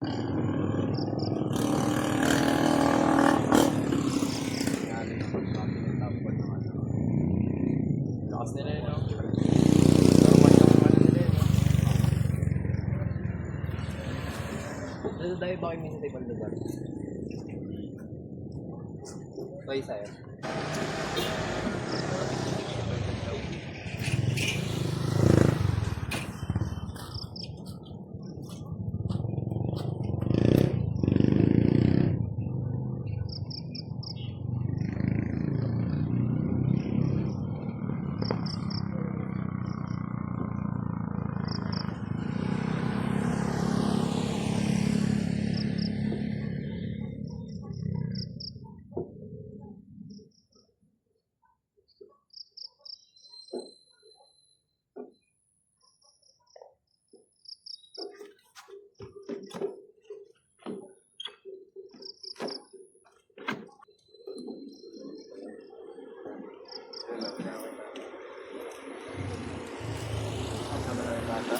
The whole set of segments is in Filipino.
Lakas nila yun, no? Naruman yung ano nila yun, no? Nasa dahil ba kayo minsan sa ibang lugar? Ito isa yun. Sama na yung bata.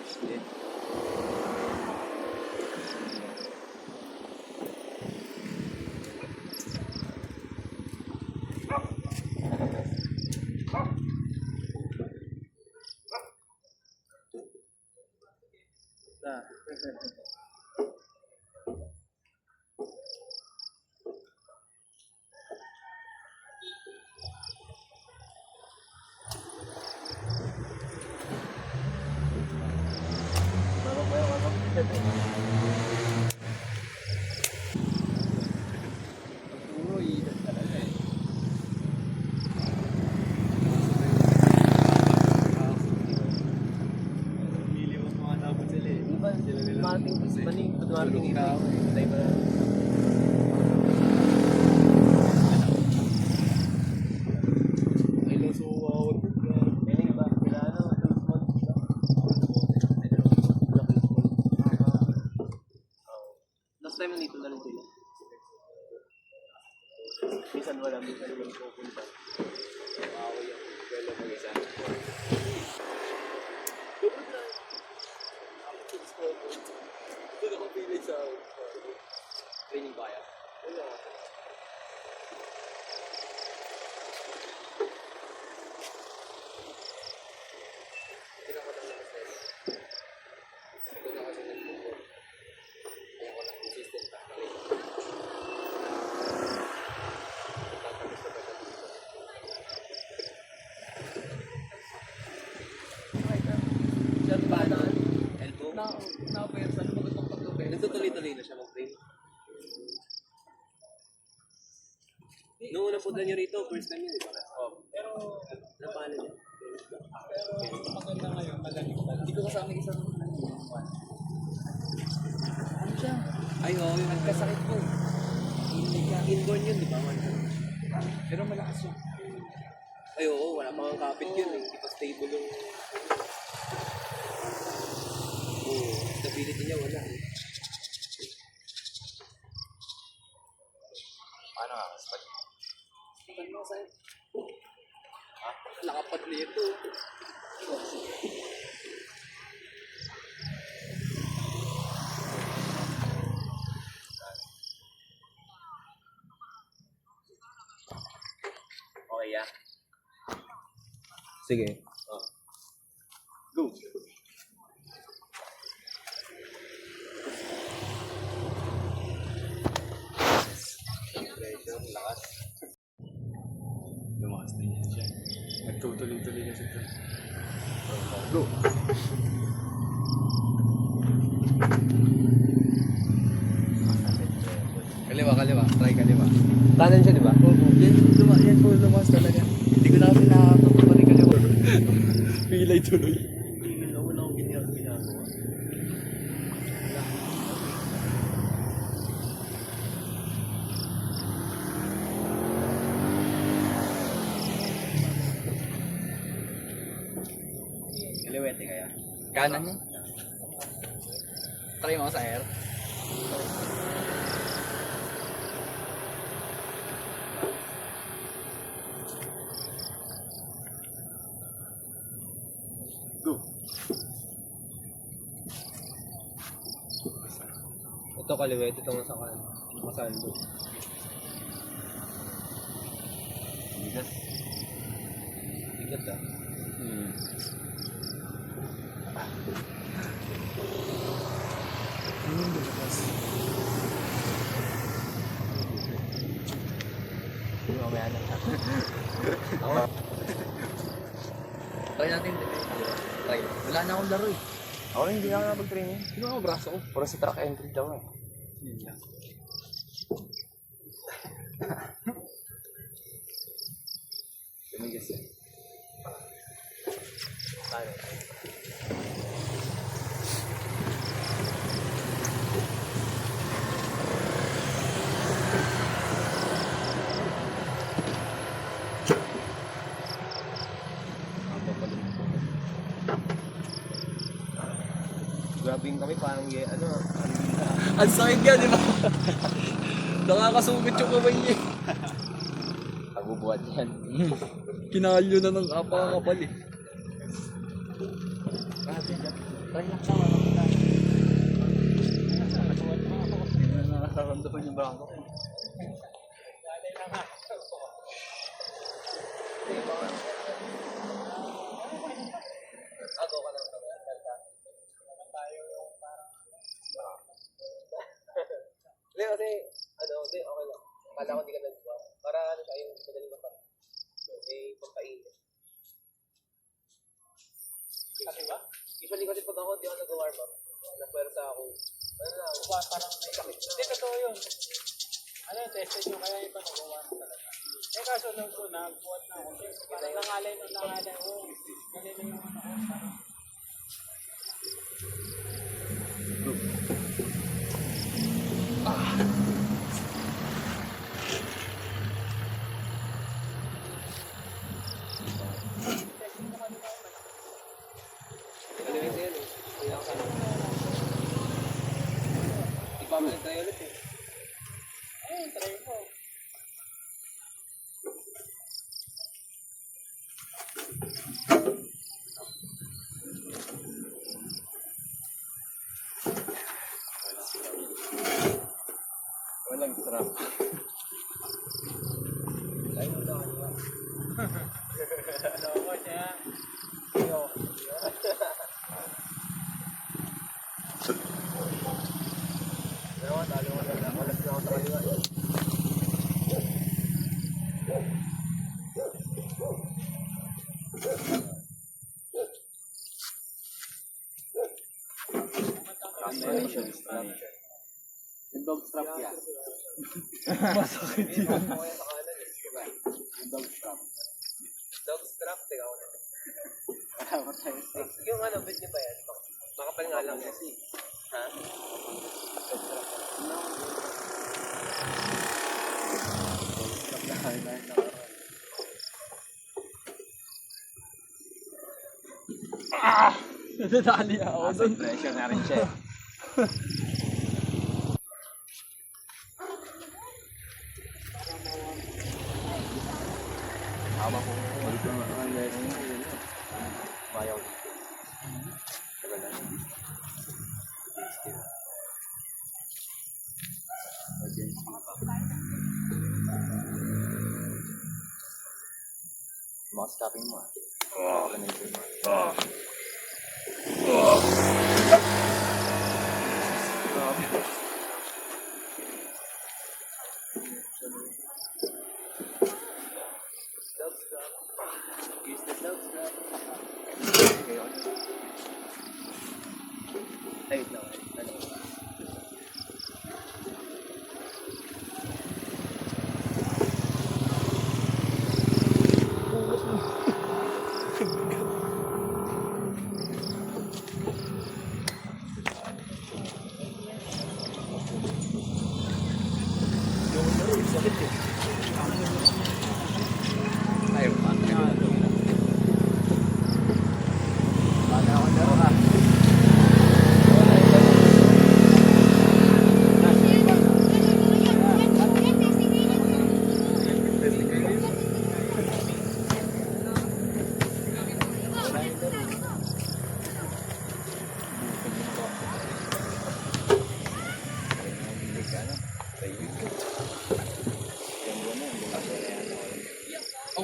Sige. Puro ilan talaga eh. Miliw ang mga dapat sila eh. Iba, marketing ikaw. Tayo ba na? Ay, loso awag. Pwede ba? Kailangan last time nandito na lang sila. Minsan wala, minsan yung pupunta. Away yung pwede mag-isa. Lupot na. Doon ako pilay sa training kaya. Wala. Hindi na ako lang nag-style. Hindi na kasi nag-football. Hindi ako lang consistent pa. Siya ba na? Elbow? Na-opersa. Magandang pag-opersa. Nagtutuloy-tuloy na siya mag-train. Noong una punta niyo rito, first time yun, di ba? Oo. Pero, napano niya? Pero, maganda ngayon, magaling ko. Hindi ko kasama isang ano siya? Ay, oo, yung nagkasakit ko. Inborn yun, di ba? Pero malakas yun. Ay, oo, wala pang kapit yun. Hindi pa stable yung... Oo, stability niya wala. Paano nga? Spad mo sa'yo. Ha? Nakapad na ito. Okay, ya. Sige. Oh. Go. Pressure, lakas. Lumakas na yan siya. Nagtutuloy-tuloy kasi ito. Go. Kaliwa, kaliwa. Try kaliwa. Kanan siya, di ba? Oo. Yan po, lumakas talaga. Hindi ko na kasi nakakapapari kaliwa. Pilay tuloy. Wala akong ginagawa. Kaliwete kaya? Kanan niya? Try mo sa air. Go. Ito kaliwet, ito masakan. Masando. Bigat. Bigat ah. Mamaya na. Try natin. Try. Wala na akong laro eh. Ako hindi na ako nakapag-training. Sino ako braso ko? Puro sa track entry daw eh. Tumigas eh. Paano? Grabing kami parang Ang sakit yan, di ba? Nakakasungit yung kamay niya. pagbubuhat yan. Kinalyo na ng kapakapal eh. Try lang sa wala ko tayo. Nakasaramdaman yung bangko. Ako ka lang naman. Hindi kasi, hindi, okay lang. Akala ko di ka nagbuwa. Para siya yung madaling mapat. May pampainit. Kasi ba? Usually kasi pag ako, di ako nag-warm up. Napuwersa ako. Parang may sakit. Hindi, totoo yun. Tested nyo kaya iba nagawa na talaga. Kaso nung ko, nagbuhat na ako. Parang nangalay. Oh, ganito yung parang. Kaliwin na yun eh. Kaya ako sana. Ipabalik tayo ulit eh. Try ko. Walang strap. Tayo mo daw. Loko siya. Talo ko lang. Walang na ako sa kaliwa. Yung dog strap yan. Masakit yun. Yung dog strap. Dog strap, teka ako na. Yung bit niya ba yan? Makapal nga lang kasi. Ha? Dog strap. Nadali ako dun. Pressure na rin siya. Tama po. Balik ko ang lesson na yun. Bayaw dito. Tagal na. Mga stopping mo ah.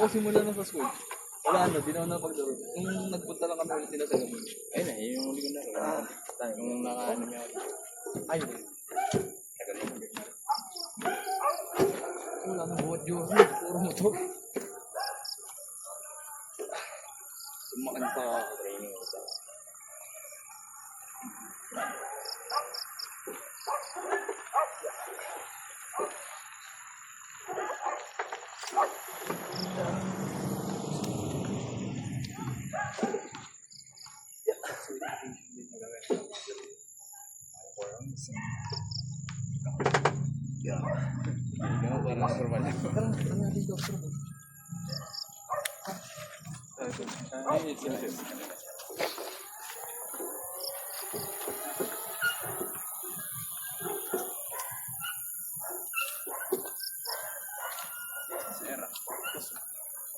simula na sa school. Wala di na ako napaglaro. Yung nagpunta lang kami ulit sila sa gabi. Ayun na, yun yung huli ko na rin. Yung naka-anime ako. Ayun. Tagal na. Wala na buhat yun. Puro motor. Sumakan pa ako. Training ako sa... Parang survival.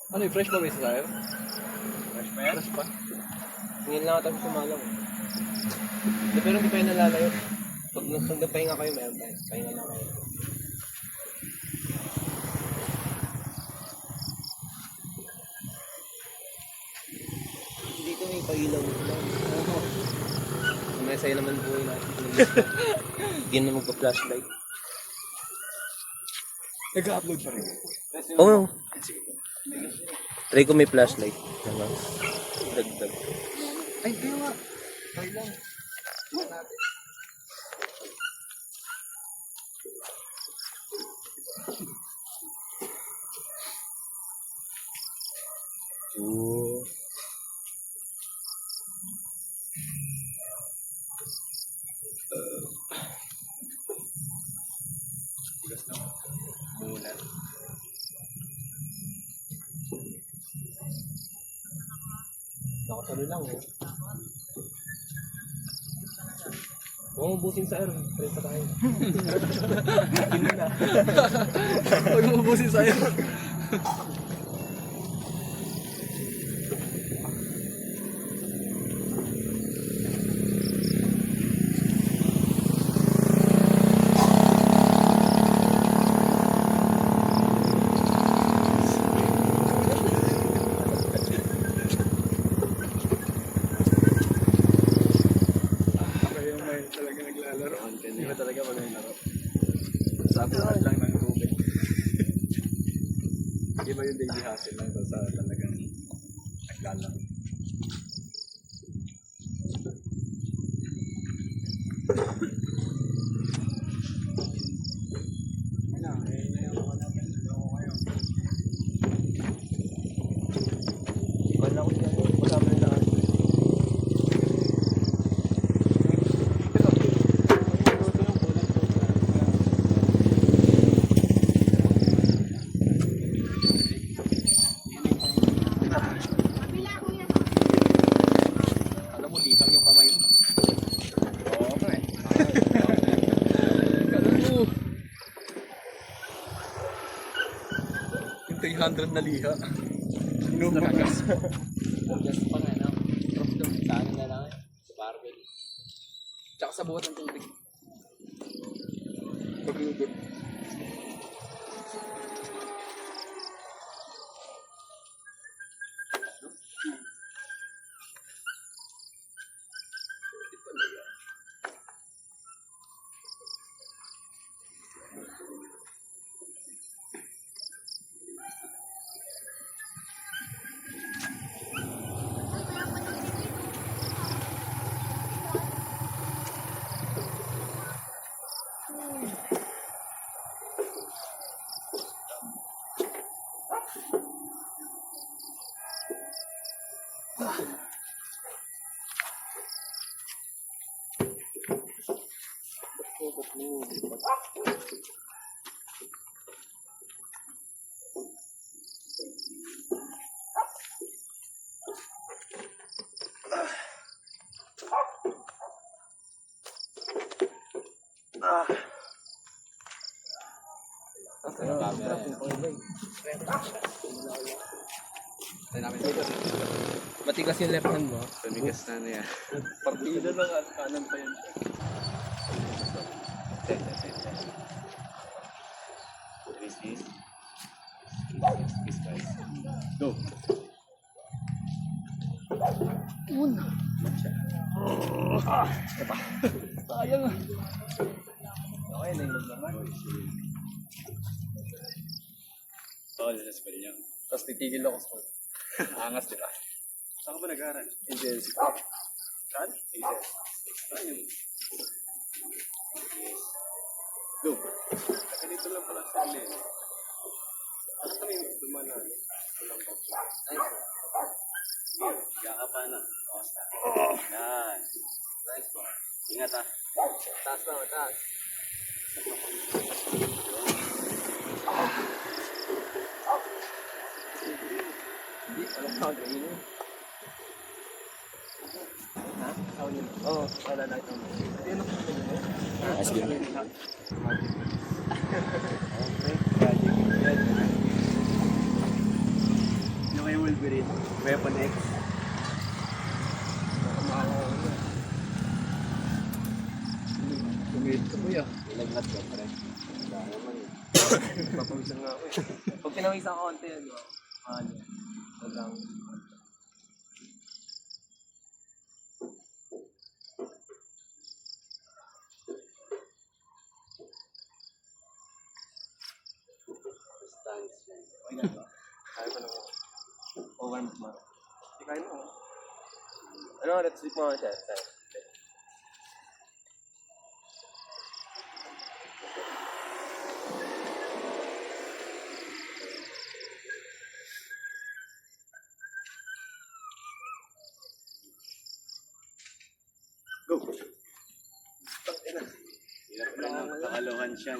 Ano yung fresh ba may sasayar? Fresh pa yan? Fresh pa? Tingin lang ako sumalang. Pero hindi pa yun nalalayo. Pag nagpahinga kayo, meron tayo. Pahinga lang kayo. Dito may pailaw lang. May sa'yo naman buhay natin. Hindi na magpa-flashlight. Nag-upload pa rin. Oo. Try ko may flashlight. Dagdag. Ay, di nga. Try lang. Tingnan natin. Oo. Tigas na. Muna. Nakasalo lang eh. Huwag mo busin sa air. Pwede pa tayo. Huwag mo ubusin sa'yo. Kayo may talaga naglalaro. Hindi ba talaga pag naglaro? Sa buhat lang ng tubig. Hindi ba yung daily hustle lang sa talagang naglalaro? Wala ko yan. Wala mo na lang. Alam mo, ligang yung kamay mo. Oo nga eh. Kalan mo. Yung 300 na liha. Nakagas. Just pa nga, no? Sa akin na lang eh. Sa barbell. Tsaka sa buhat ng tubig. Paglugot. Matigas yung left hand mo. Tumigas na niya. Partida lang at kanan pa yun. This. This guys. Yun. Sayang ah. Okay na yung naman. Oo, sa spell niya. Tapos titigil ako sa angas, di ba? Saan ka ba nag-aaral? Agency. Saan? ACS. Saan yun? Go. Ganito lang pala sa alin. Ano kami dumanan? Gaka pa na. Basta. Yan. Nice one. Ingat ha. Taas na, taas. Hindi, alam ka, ganyan. Ha? Saan yun? Oo, wala na ito. Hindi, ano ka ganyan? As good. Okay, magic. Yung kay Wolverine, Weapon X. Tumit ka kuya. Ilaglat ka pa rin. Papawisan nga ako eh. Pag pinawisan ka konti, ano? Ano? Sobrang... Stance. Okay na ba? Kaya ko naman. O, warm up mo. Hindi kaya mo. Ano, let's sleep mo siya. Go! Hirap na lang, nakalohan siya.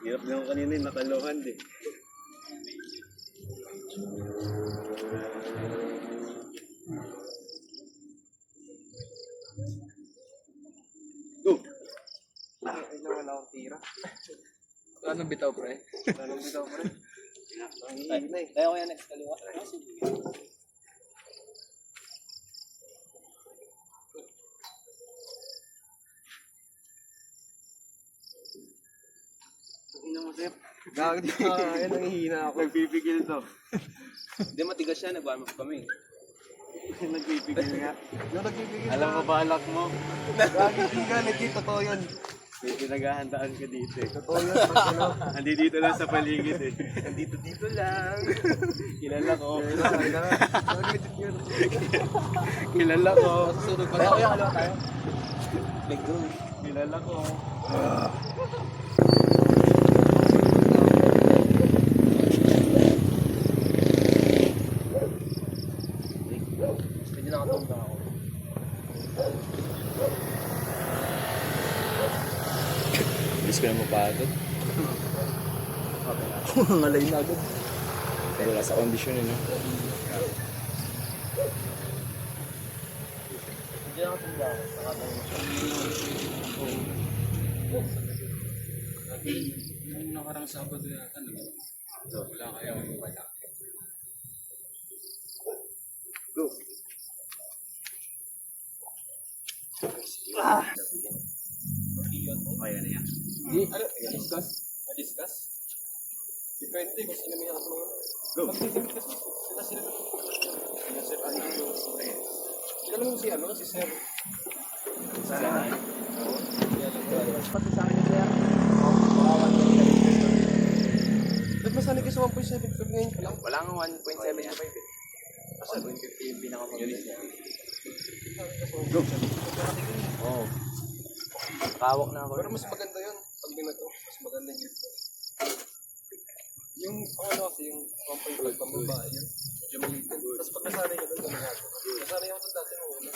Hirap na ako kanina yung nakalohan din. Go! Ay, wala akong tira. Anong bitaw, pre? Anong bitaw, pre? Ang hihina eh. Kaya ko yan next kaliwa. Ina mo, Sep. Gagawin ka, yan ang hihina ako. Nagpipigil to. Hindi matigas siya, nag-warm up kami. Nagpipigil nga. Yung nagbibigay Alam mo, balak mo. Gagawin ka, legit, totoo yun. May pinaghahandaan ka dito eh. Totoo yun, ano. Nandito lang sa paligid eh. Dito lang. Kilala ko. Legit yun. Kilala ko. Susunod pa tayo. Kaliwa tayo. Like, go. Kilala ko. Hindi nakatumba ako. Bilis ko na mapagod. Ngalay na agad. Pero wala sa kondisyon eh, no? Hindi nakatumba ako. Yung nakarang Sabado yata, wala kaya wala. Go. Kaya na yan. Hindi, ano? Discuss? Discuss? Depende kung sino may ako. Go. Mag-discuss sila sila. Sila Sir Andrew. Kilala mo si ano? Si Sir. Sana. Pati sa akin ni Sir. Kawawan ko siya. Ba't masanay ka sa 1.75 ngayon ka lang? Wala nga 1.75 eh. Kasi 1.50 yung pinakamagaling niya. Go. Oo. Nakawak na ako. Pero mas maganda yun. Pag binato, mas maganda yung gift. Yung ano kasi, yung 1.5 pang babae yun. Medyo maliit yun. Tapos pag nasanay ka doon, gano'n ako. Nasanay ako doon dati ng una.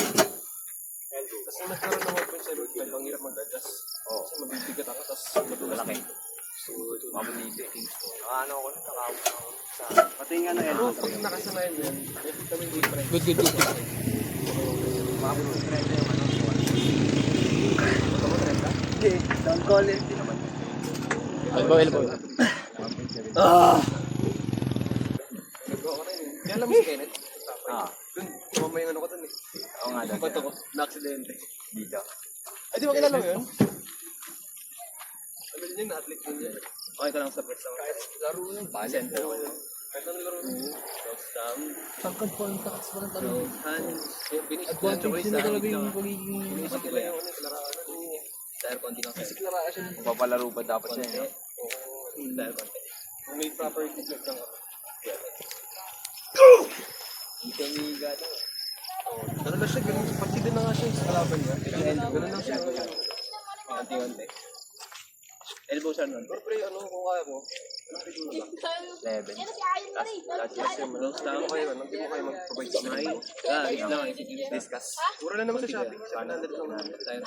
Kasi nagkaroon ng 1.75, ang hirap mag-adjust. Oo. Kasi mabibigat ako, tapos Malaki. Mabulite. Ano ako na, nakawak na ako. Sa Pati nga na Pero yan. pag nakasanayan mo yan, nakikita mo yung difference. Good. Mabulite yung ano. Hindi, don't call it. Hindi naman. Elbow. Nagawa ko na yun. Hindi alam mo si Kenneth? Ah. Dun, tumama yung ano ko dun eh. Oo nga, Yung bato ko, na-aksidente. Dito. Ay, di ba kilala mo yun? Ano din yun, na-athlete din yun. Okay ka lang sa first round. Laro yun. Center. Kahit anong laro na. Tangkad po ang takas mo ng tanong. Yung finish. Advantage nila talaga yung pagiging... Finish nila yung ano, laraan. Dahil konti lang. Kasi klaraan siya ng... Papalaro pa dapat siya. No? Oo. Dahil konti. Kung may proper equipment lang ako. Hindi siya umihiga daw. Ano na siya, ganun. Pati din na nga siya sa kalaban niya. Ganun lang siya. Konti-konti. Elbow siya nun. Pero pre, ano, kung kaya mo, anong rin mo lang? 11. Last year, manong staan kayo, anong di mo kayo mag-provide sa mga Ito lang. discuss. Mura lang naman sa shopping. 700 lang naman. Tayo.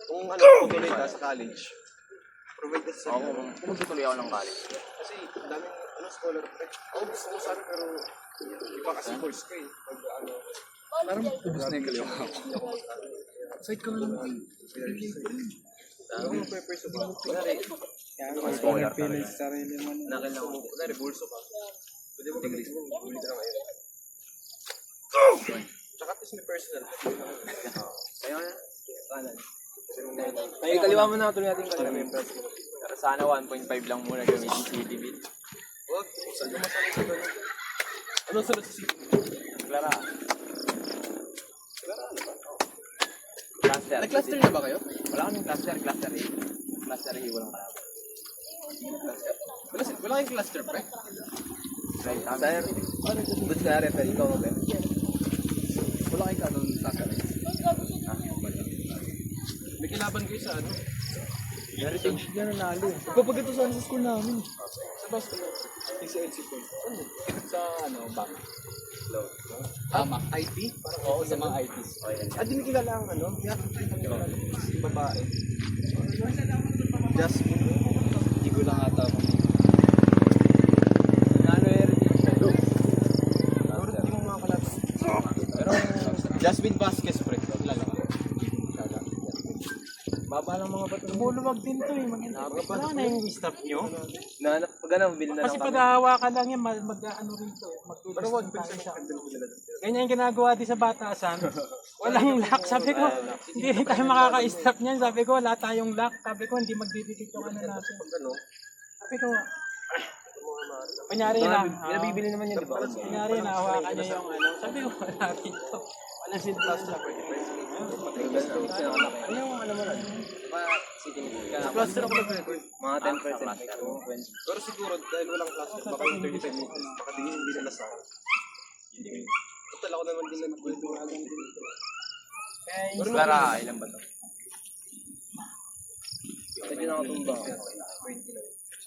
Kung ano, tutuloy ka sa college, provide ka sa Ako, kung tutuloy ako ng college. kasi daming ano, scholar pre. Ako gusto ko sana pero iba kasi course ko eh. Pag ano, Parang ubus na yung kaliwa ko. hindi ako mag-ano. Side ka lang naman. Ako magpe-pursue ka. Kunwari, Mas scholar Pinay talaga. sa sarili mo na. nakailan ko. Kunwari, bulso ka. Pwede mo mag-English mo. Ulit na ngayon. Tsaka at least may personal. Kaya nga. Kanan. Ay, kaliwa mo na. Tuloy natin kaliwa. Pero sana 1.5 lang muna gamitin CD bit. Huwag, saan ka masanay sa ganun? Ano sunod sa city? Klara. Cluster. Nag-cluster na ba kayo? Wala kaming cluster. Cluster A. Cluster A. Walang kalaban. Wala kayong cluster, pre? Right. Sir. Good na rin. Pwede ikaw mo, Ben. Wala kayo ka doon sa sarili. May kilaban kayo sa ano? Heritage yan ang nalo. Pagpapagito sa school namin. Sa basketball. Sa NC ko. Sa ano, bank. Tama. IT? Parang Oo, sa mga ITs. di mo kilala ang ano? Si babae. Jasmine. Hindi ko lang ata ako. Ano heritage? Pero di mo mga kalatan. Pero Jasmine Vasquez, pre. Kilala ka? baba ng mga bato. Buluwag din to eh. Wala na yung staff nyo. Pag ano, bilhin na Kasi lang pag kami. hahawakan lang yan, mag-ano rito. Pero wag, Magtulis pinsan tayo siya. sa ganyan yung ginagawa din sa batasan. Walang lock. Sabi ko, hindi rin tayo makaka-stop niyan. Sabi ko, wala tayong lock. Sabi ko, hindi magdidikit yung ano natin. Pag ano, Sabi ko, kunyari na. Pinabibili naman yun, di ba? Kunyari na, hawakan niya yung ano. Sabi ko, wala rito. Walang silpas na. Ano yung ano mo lang? Diba, city sa cluster ako nag-record. mga 10%. 20%. Pero siguro, dahil walang cluster, baka yung 35 minutes, baka di hindi nila sa akin. Total ako naman din nag-record ng alam din. Kaya yung Clara, ilan ba to? Pwede na ako tumba.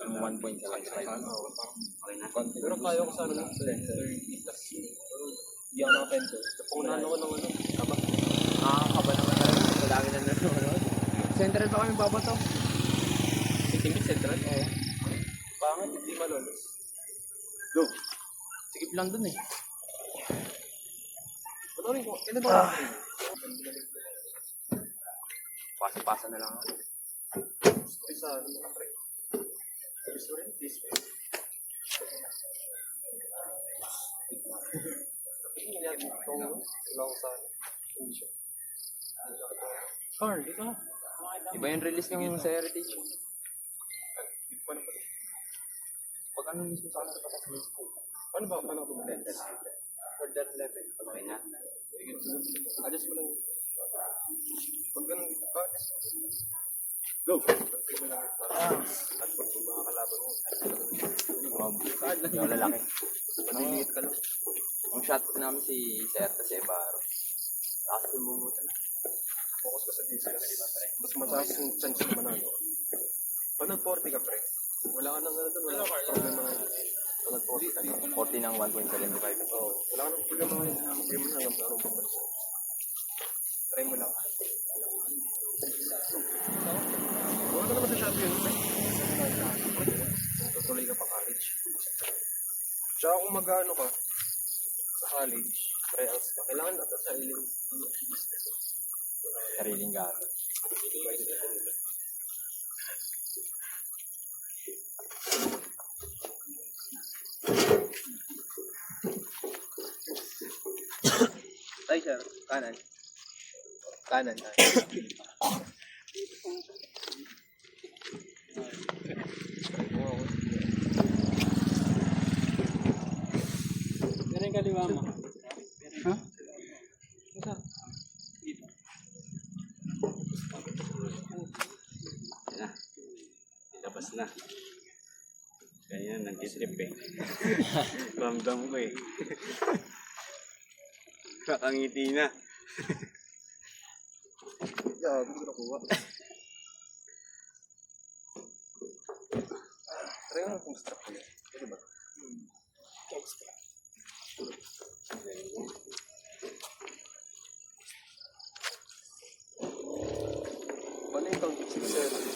1.75. Pero kaya ko sana ng 30 plus. Pero hindi ako nakapento. Napungunahan ako ng ano, tama. Nakakaba naman talaga. Madami na nanonood. Central ba kami babato? Tingin central? Oo. Pangit, hindi malolos. Go. Sikip lang dun eh. Panoorin ko, kailan ba ako? Pasa-pasa na lang ako. Sorry sa ano mga pre. Sorry, this way. Tingin niya dito, lang sa hindi siya. car, dito. Iba yung release ng sa Heritage. Pag ano mismo sa akin sa patas mismo. Paano ba? Paano ako mag-test? Further level. Okay na. Sige, adjust mo lang. Pag ganun, bakit? Go! Pag mo lang at pag mga kalaban mo. Saan lang yung lalaki. Paniliit ka lang. Ang shot namin si Serta si Ebaro. Tapos bumubutan na. Focus ka sa discuss. Mas mataas yung chance na manalo. Pag nag-40 ka, pre, wala ka nang ano doon, wala ka problema ngayon. Pag nag-40, 40 ng 1.75. oo, wala ka nang problema ngayon. Hindi mo na hanggang parang pambansa. Try mo lang. Wala ka naman sa Shopee yun, pre. Tutuloy ka pa college. Tsaka kung mag-ano ka sa college, pre-ans ka, kailangan natin sa iling business. Sariling gamit. Tay, sir. Kanan. Kanan. yung kaliwa mo? Ha? Yan. Labas na. Ganyan, nag-trip eh. Ramdam ko eh. Kakangiti na. Yeah, gusto ko nakuha. Try mo kung strap ko yan. Pwede ba? Paano yung pang 6-7?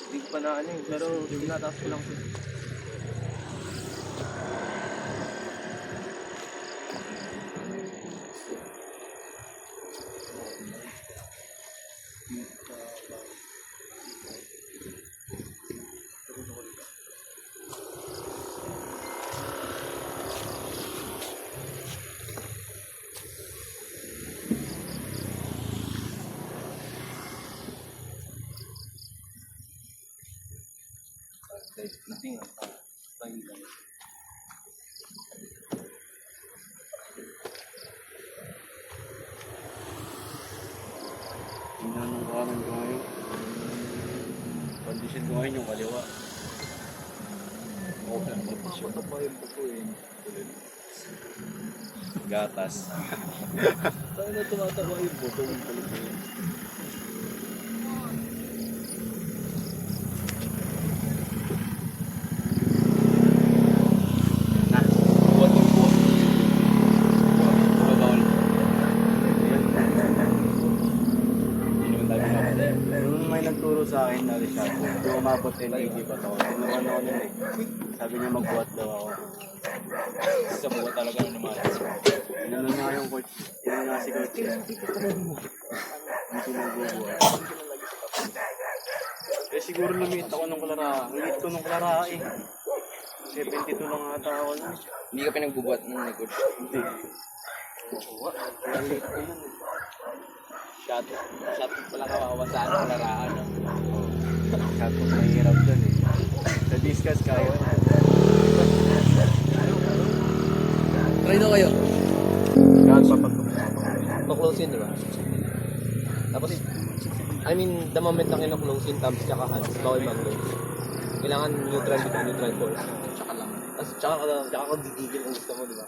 Hindi pa na ano eh, pero tinataas ko lang siya. Nothing fine lang. Tingnan ng kanan ko ngayon. Condition ko ngayon yung kaliwa. Okay, condition. Ito pa yung buko eh. Gatas. Saan na tumatawa yung buko yung kaliwa yun? Na, buwan yung buwan. Babawal. Hindi naman tayo pinapatay. Nung may nagturo sa akin na Richard, yung umabot LED pa to. Tinuwan ako nun eh. Sabi niya magbuhat daw ako. Sa buhat talaga na lumalas. Inano nga yung coach. Inano nga si coach. Hindi pinagbubuhat. Eh siguro lumit ako nung Clara. Lumit ko nung Clara eh. 72 lang ata ako nun. Hindi ka pinagbubuhat ng record. Hindi. Kaya late ko nun eh. Shot pala kawawa sa ano, laraan. Tapos mahirap dun eh. Sa discuss kaya. Try na kayo. Kahit papag Pa-close in, di ba? Tapos, I mean, the moment na kina-close in, tabs tsaka hands, bawal mag-close. Kailangan neutral dito, neutral force. Tsaka lang. Tapos, tsaka ka gigigil kung gusto mo, di ba?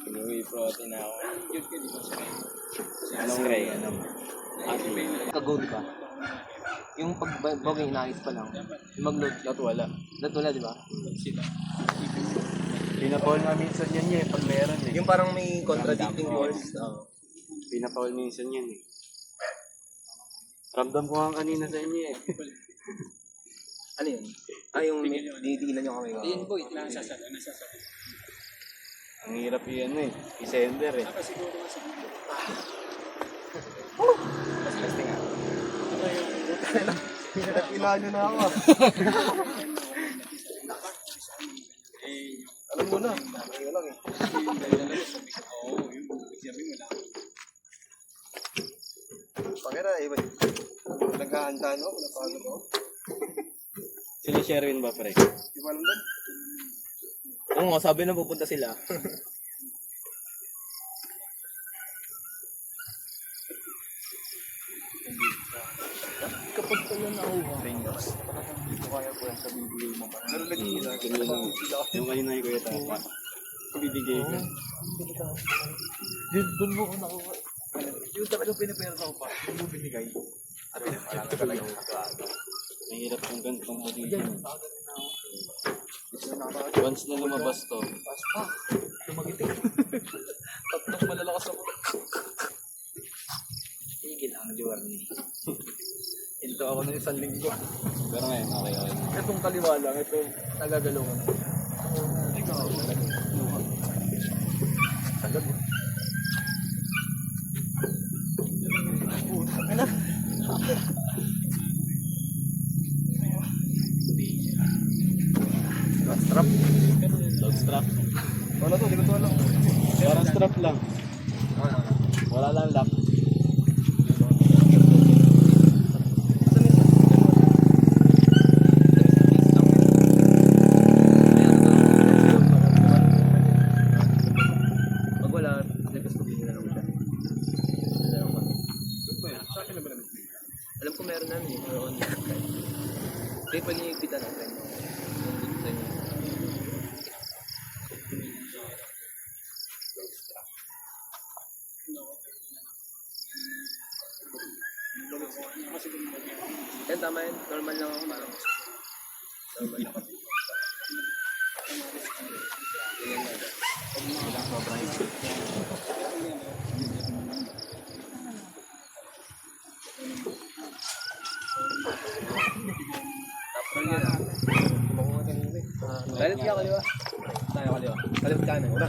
Inuwi protein na ako. Cute ka dito sa Spray, ano? Kago, di ba? Yung pag-bawing inaayos pa lang, yung mag-load, wala, di ba? Pinapaul nga minsan yan eh, pag meron eh. Yung parang may contradicting force. Pinapaul minsan yan eh. Ramdam ko nga kanina sa inyo eh. Ano yun? Yung dinidigilan yung kamay ko. Ayun boy, Ang hirap yan eh. I-sender eh. Pinapilaan nyo na ako. Alam mo na. Ayun lang eh. Pakira, iba. Naghahanda no? Napagod ako. Sila Sherwin ba pre? Di ba alam doon? Oo nga, sabi na pupunta sila. Kapag pala nauha. Hindi ko kaya ko yan sa bibigay mo. Pero lagi nila. Yung kanina yung kuya tapa. Bibigay ko. Doon mo ko nakuha. Yung talagang pinipera ko pa. Yung mo binigay. At marami talaga yung Ang hirap yung ganitong position. Once na lumabas to. lumagitik. Tatlong malalakas ako. Tigil ang journey. Ito ako ng isang linggo. Pero ngayon, okay. Itong kaliwa lang, ito nagagalaw ko na. Ikaw, sagad mo. Strap. Dog strap. Wala to, di ko to alam. Parang strap lang. Wala lang lock. tama yun. Normal lang ako. Parang normal lang ako. Ganyan na. Tapos yun ah. Makuha kanina eh. Galit ka kaliwa. Tayo kaliwa. Kaliwa ka na. Una.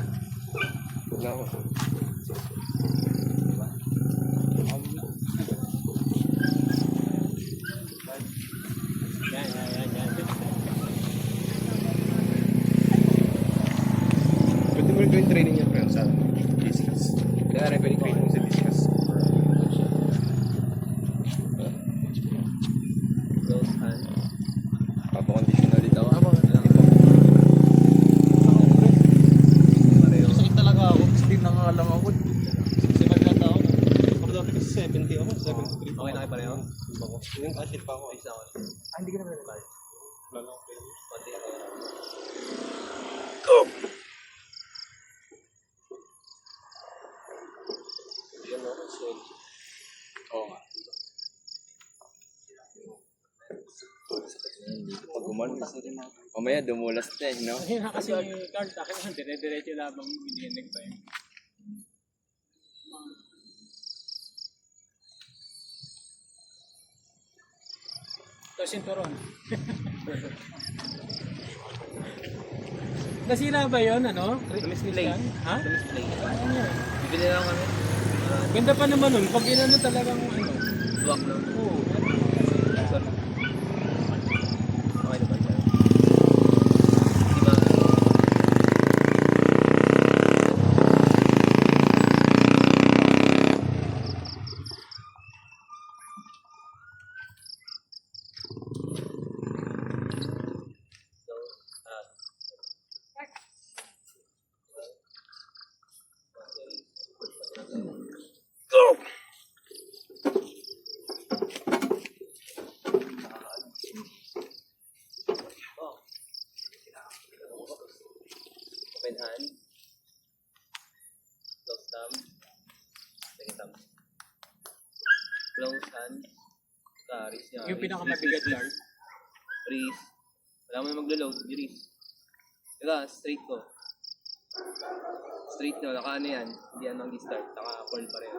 Wala ako. Yan. Pwede mo rin gawin training yan, friend, sa discus. Kaya rin pwede training sa discus. Close hand. Papakondisyon na dito ako. Sakit talaga ako. Speed na nga lang ako. 67 na tao. Ako dati kasi 70 ako. 73. Okay na kayo pareho? Yung kasi pa ako. Isa ako. Hindi ka naman nalala. Wala lang. Pati ako. Yan ako. Oo nga. Pag umalis, mamaya dumulas na eh, no? Ayun na kasi Carl, akin naman, dire-diretso labang bininig pa yun. Ito, sinturon. Nasira ba yun, ano? Misplay. Ha? Misplay. Ano yun? Bibili lang kami. Ganda pa naman nun, pag inano talagang ano. Swak lang. Oo. Sorry. Okay na ba siya? Di ba? So, open hand. Close thumb. Second thumb. Close hand. Wrist niya. Yung pinakamabigat, Carl. Wrist. Wala mo na maglo-load. Wrist. Diba, straight ko. Straight na, naka ano yan. Hindi yan mag-start. Naka curl pa rin.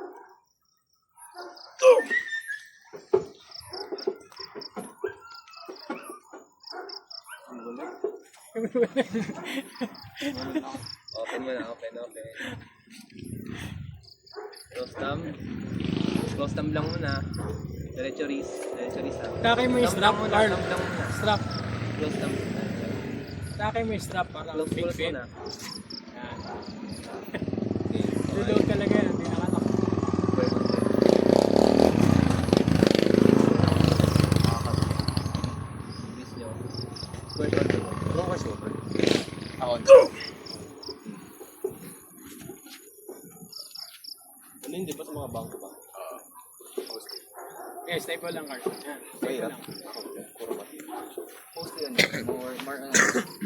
Open mo na, open. Close thumb. Close thumb lang muna. Diretso wrist ha. Takay mo yung Thumb strap, lang muna, Carl. thumb lang muna. Strap. Close thumb. Takay mo yung strap para Close big fit. muna. Yan. Okay. Lulog talaga yan, hindi nakatak. Wrist nyo. Square shoulder mo. Ako kasi. Ako. Ano hindi ba sa mga bangko ba? Eh, staple lang, Carl. Yan. Staple Mahirap. lang. Mostly more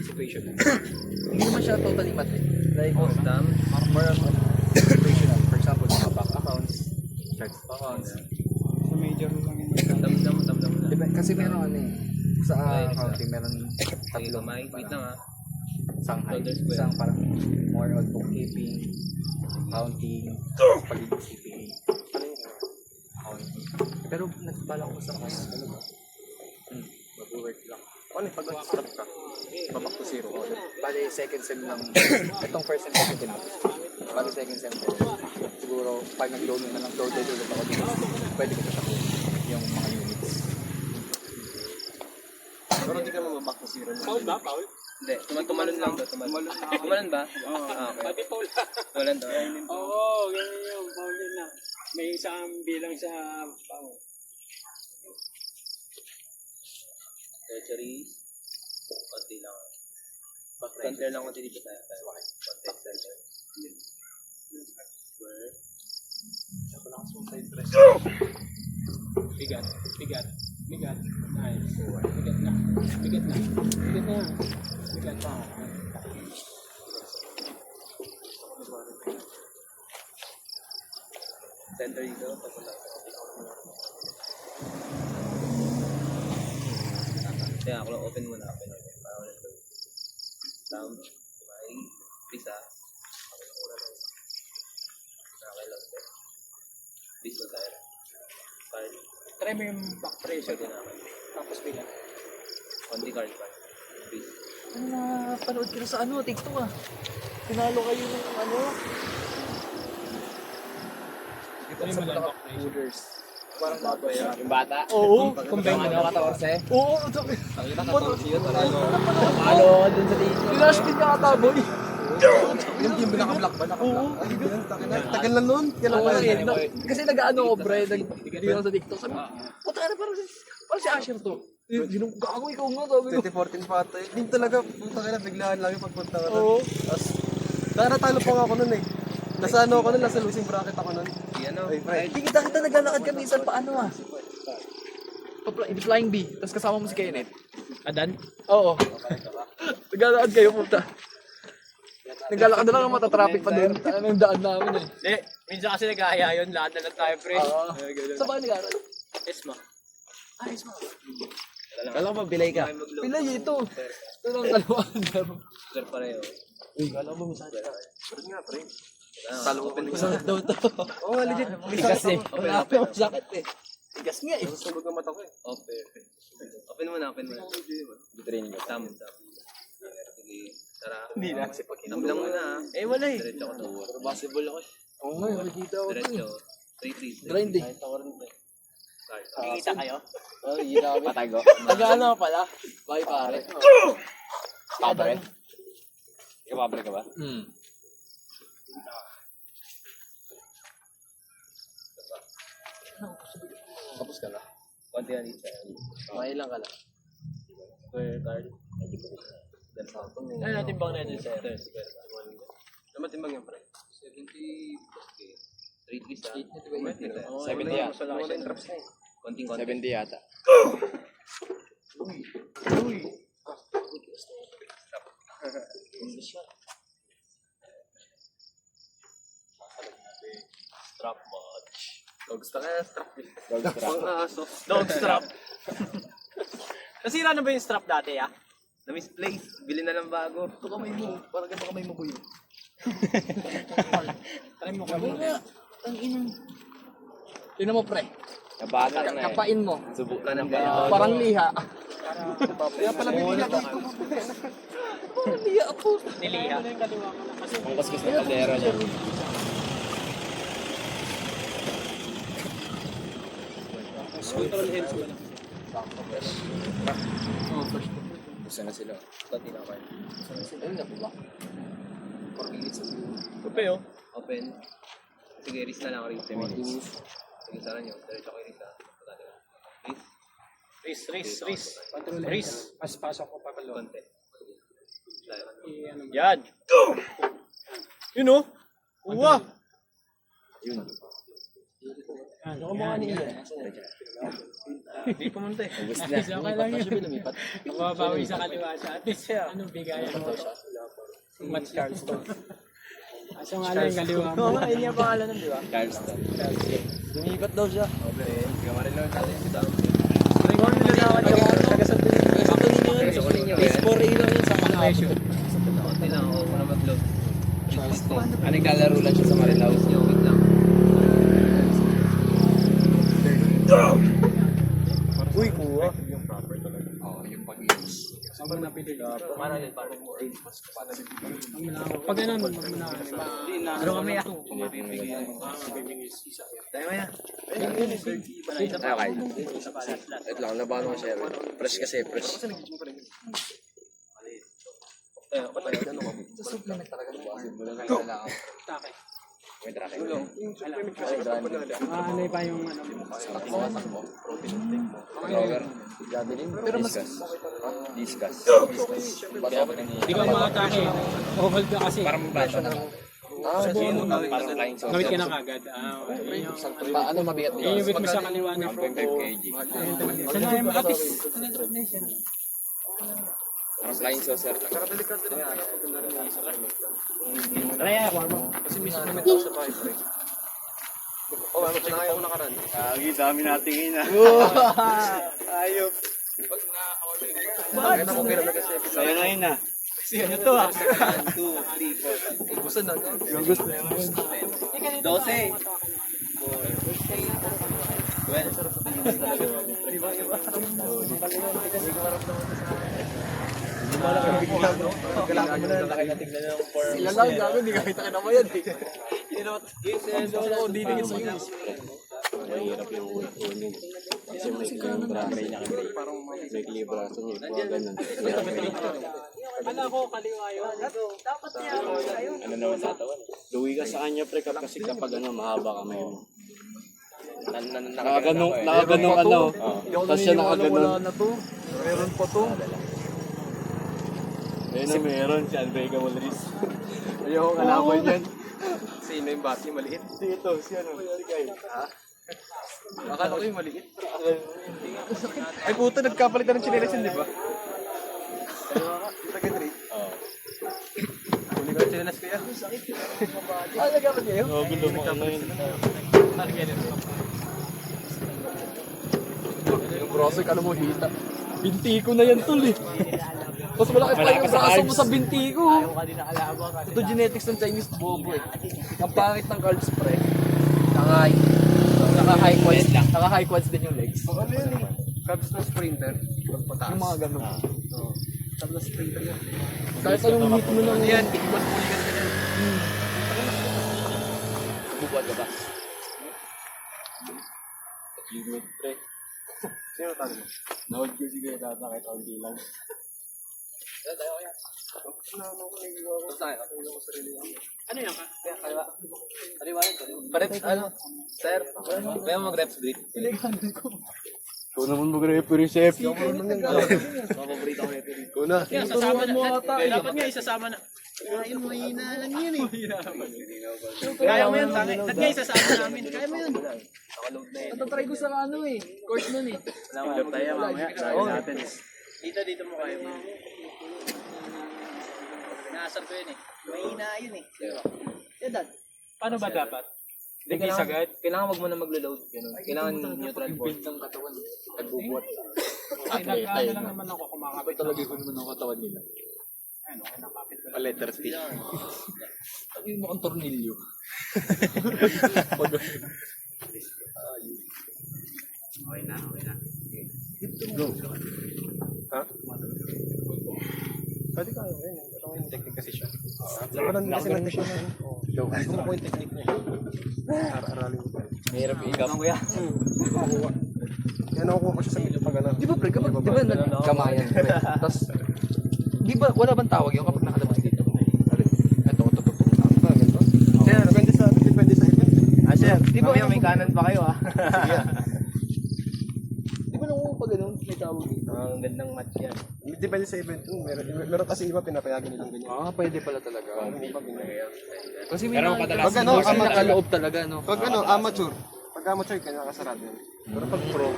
situation. Hindi naman siya totally mat eh. Like, Close thumb. more situational. For example, mga bank accounts, checks accounts. Sa major lang yun. Thumb lang muna. Diba, kasi meron ano eh. Sa Okay, accounting, meron Okay, tatlong kamay. Wait lang ha. Shanghai. Shoulder square. Isang parang more on bookkeeping, accounting, pagiging CPA. Accounting. Pero nagbala ko sa mas, ano ba? Mag-work lang. Ano pag nag-stop ka? Babak to zero. Bali, second sem lang. Itong first sem, second sem. Bali, second sem. Siguro, pag nag-load na lang, load ako dito. Pwede ko sasabihin yung mga units. Pero hindi ka mababak to zero. Paul ba? Paul? Hindi. Tumalon lang to. Tumalon ba? Oo. Okay. Pati Paul. Tumalon to. Oo, ganyan yung Paul din lang. May isang bilang sa Paul. Treasuries. Konti lang. Center lang konti dito tayo. Konti center. Square. Bigat. Nice. Bigat na. Bigat pa. Center dito. Papunta. Kaya ako lang open muna. Para wala ito. Sound. May pisa. Ako lang muna lang. Okay lang. Please mo tayo. Card. Try mo yung back pressure. Pwede naman. Tapos bilang. Only card pa. Please. Panood ka na sa ano, TikTok ah. Tinalo kayo ng ano. Ito yung malambak pressure. Parang bago yan. Yung bata. Oo. Combine mo na. 14. Oo, sabi. Nakita ka to siya. Taralo. Palo dun sa dito. Nilash din ka ata, boy. Yung game naka-block ba? Oo. Tagal na nun. Kailan Oo, pa eh, yun? kasi nag-ano ko, bre. Nag-video sa TikTok. Sabi, puta ka na, parang si Asher to. Ginong, gago ikaw nga, sabi ko. 2014 pa ito. Hindi talaga, puta ka na, biglaan lang yung pagpunta ka nun. Oo. Tapos, natalo pa nga ako nun eh. Nasa ano ako nun, nasa losing bracket ako nun. Ano? Ay, pre. Hindi kita naglalakad kami minsan pa ano ah. Flying B, tapos kasama mo si Kenneth. Adan? Oo. Naglalakad kayo, puta. Naglalakad na lang ang mata-traffic pa din. Ano yung daan namin eh. Hindi. Minsan kasi nag-ahaya yun. Lahat na lang tayo, pre. Sa ba nag-aaral? Esma. Ayos mo. Kala ko bilay ka. Pilay ito. Ito lang kalawaan. Sir pareho. Kala mo minsan ka. Pero nga, pre. Talo open mo Sakit daw ito. Oo nga, legit. Tigas eh. Wala ako sakit eh. Tigas nga eh. Sunog ang mata ko eh. Open. Open mo na, open mo na. Bitrain mo. Tama. Sige, tara. Hindi na. Tamblang mo na. Eh, wala eh. Diretso ko to. Pero basketball ako eh. Oo nga, nakikita ako ito Diretso. eh. 3-3. Grind eh. Card. Kikita kayo? Oh, ginawa. Patago. Taga-ano ka pala? Bye pare. Pabre. Ikaw pabre ka ba? Tapos ka na. Konti na dito. May lang ka lang. Square card. Ano natin bang natin, sir? Square card. Naman timbang yan, pre. 70 plus K. 3-3 sa. 70 yata. Wala yung traps na eh. Konting-konti. 70 yata. Strap watch. Gusto ka na strap eh. Dog strap. Pang aso. Dog strap. Nasira na ba yung strap dati, ah? Na-misplace. Bili na lang bago. Ito kamay mo. Parang ka kamay mo buyo. Try mo kami. Ang inang. Tingnan mo pre. Nabata na eh. Kapain mo. Subukan ng bayan. Parang liha. Kaya pala bibigyan ka. Parang liha po. Niliha. Ang kaskas ng kaldera niya. Control hands mo na. Gusto na sila. Konti na kayo. Ayun na po ba? 4 minutes sa siguro. Upe, oh. Open. Sige, Riz na lang ako Riz. 10 minutes. Sige, sana nyo. Diretso ko yung Riz ha. Riz. Riz. Pasok ko pa kalong. Konti. Tayo. Yan. Yun, oh. Uwa. Yun. Ano mo kanina? Hindi pumunta eh. Ubus na. Okay lang yun. Mababawi sa kaliwa siya. At least, anong bigayan mo? Match Charleston. Aso nga lang yung kaliwa mo. Oo nga, yun yung pangalan nun, di ba? Charleston. Lumipat daw siya. Sige, marilon natin si Dam. Record nila na ako. Taga-santo ninyo. Base 4A lang yun sa Manawesyo. Konti lang ako para mag-load. Ah, naglalaro lang siya sa Marilao. Wait lang. Uy, kuha. Oo, yung pag-iwas. Saan ba napili ka? Para yun, para mo. Pag ganun, magmuna. Ano kami ako? Tayo mo yan. Okay. Ito lang, labahan ko siya. Fresh kasi, fresh. Tayo, patay. Take. May trake. Ano pa yung ano? Grower. Discuss. Discuss. Hindi ka makatake. Hold ka kasi. Parang bata na. Parang flying saucer. Gawit ka na kagad. Ano mabigat Yung yung mo sa kaliwa na. 1.5 kg. Sana yung maatis. Parang flying saucer lang. Raya. Kasi mismo may tao sa bahay, pre. Oh, ano pinakaya ko nakaraan? Dami natin ngayon ah. Ayop. Pag Bakit ako kailan nag-7? Sa'yo na yun ah. Ubusan na. Yung gusto mo. 12. Sila lang, gago, hindi ka kita kinabayan eh. Hindi dingin sa iyo. Mahirap yung unin. Kasi yung brakay niya kami. May libraso niya. Ikuha ganun. Ano ko, kaliwa yun. Dapat niya ako sa'yo. Ano naman sa tawan? Luwi ka sa kanya pre kasi kapag mahaba kamay mo. Nakaganong ano. Tapos siya nakaganon. Wala na to. Meron pa to. Ayun na meron si Andrea Walris. Ayaw ko kalaban yan. Sino yung bati maliit? Ito, si ano? Si Kai. Akala ko yung maliit. Ay puto, nagkapalitan ng chinelas yun, di ba? Secondary. Oo. Huli ko ng chinelas ko yan. Ah, nagkapalit kayo? Oo, gulo mo ano yun. Yung brosik, ano mo, hita. Binti ko na yan, tol eh. Tapos malaki pa yung braso mo sa binti ko. Ito genetics ng Chinese bobo eh. Ang pangit ng carbs pre. Naka-high quads din yung legs. Ano yun eh? Cubs na sprinter. Pagpataas. Yung mga ganun. Cubs na sprinter yan. Kahit anong meet mo lang Yan, ikot puligan ka yan. Bubuhat ka ba? Achievement pre. Sino talo mo? Nahold ko sige data kahit onti lang. Ano yan ka? Reps, ano? Sir, kaya mo mag-reps break? Ikaw naman mag-referee chef. Paborito ko referee. Ikaw na. Yan, sasama na. Dapat nga isasama na. Ayun, mahina lang yun eh. Kaya mo yan, tangay. Dapat nga isasama namin. Kaya mo yun. Natatry ko sa ano eh. Court nun eh. Wala tayo mamaya. Lagi natin eh. Dito mo kaya mo. Naasar ko yun eh. Mahina yun eh. Yan, Dad. Paano ba dapat? Hindi sagad? Kailangan wag mo na maglo-load. Kailangan neutral force. Ng katawan. Nagbubuhat. Ay, nag-ano lang naman ako kumakapit Talaga ko naman ang katawan nila. Ano, nakapit ko lang. Pa-letter T. Ang yun mo ang tornilyo. Okay na. Ha? Pwede kayo. Ito yung technique kasi siya. Labanan din kasi ng technique. Gusto mo ko yung technique niya. Aralin mo pa. Mahirap i-gap. Yan ako ko siya sa medyo pag ano. Di ba pre, kapag di ba nagkamayan pre? Tapos, di ba, wala bang tawag yun kapag nakalabas dito? Ito. Sir, depende sa event. Sir, di ba may kanan pa kayo Di ba nung pag ganun, may tawag dito? Ang gandang match yan. Depende sa event. Meron kasi iba pinapayagan nilang ganyan. Pwede pala talaga. Kasi may Pero mga kadalasan Pag ano, kasi nakaloob talaga, no? Pag ano, amateur. Pag amateur, kanya nakasarado yan. Pero pag pro,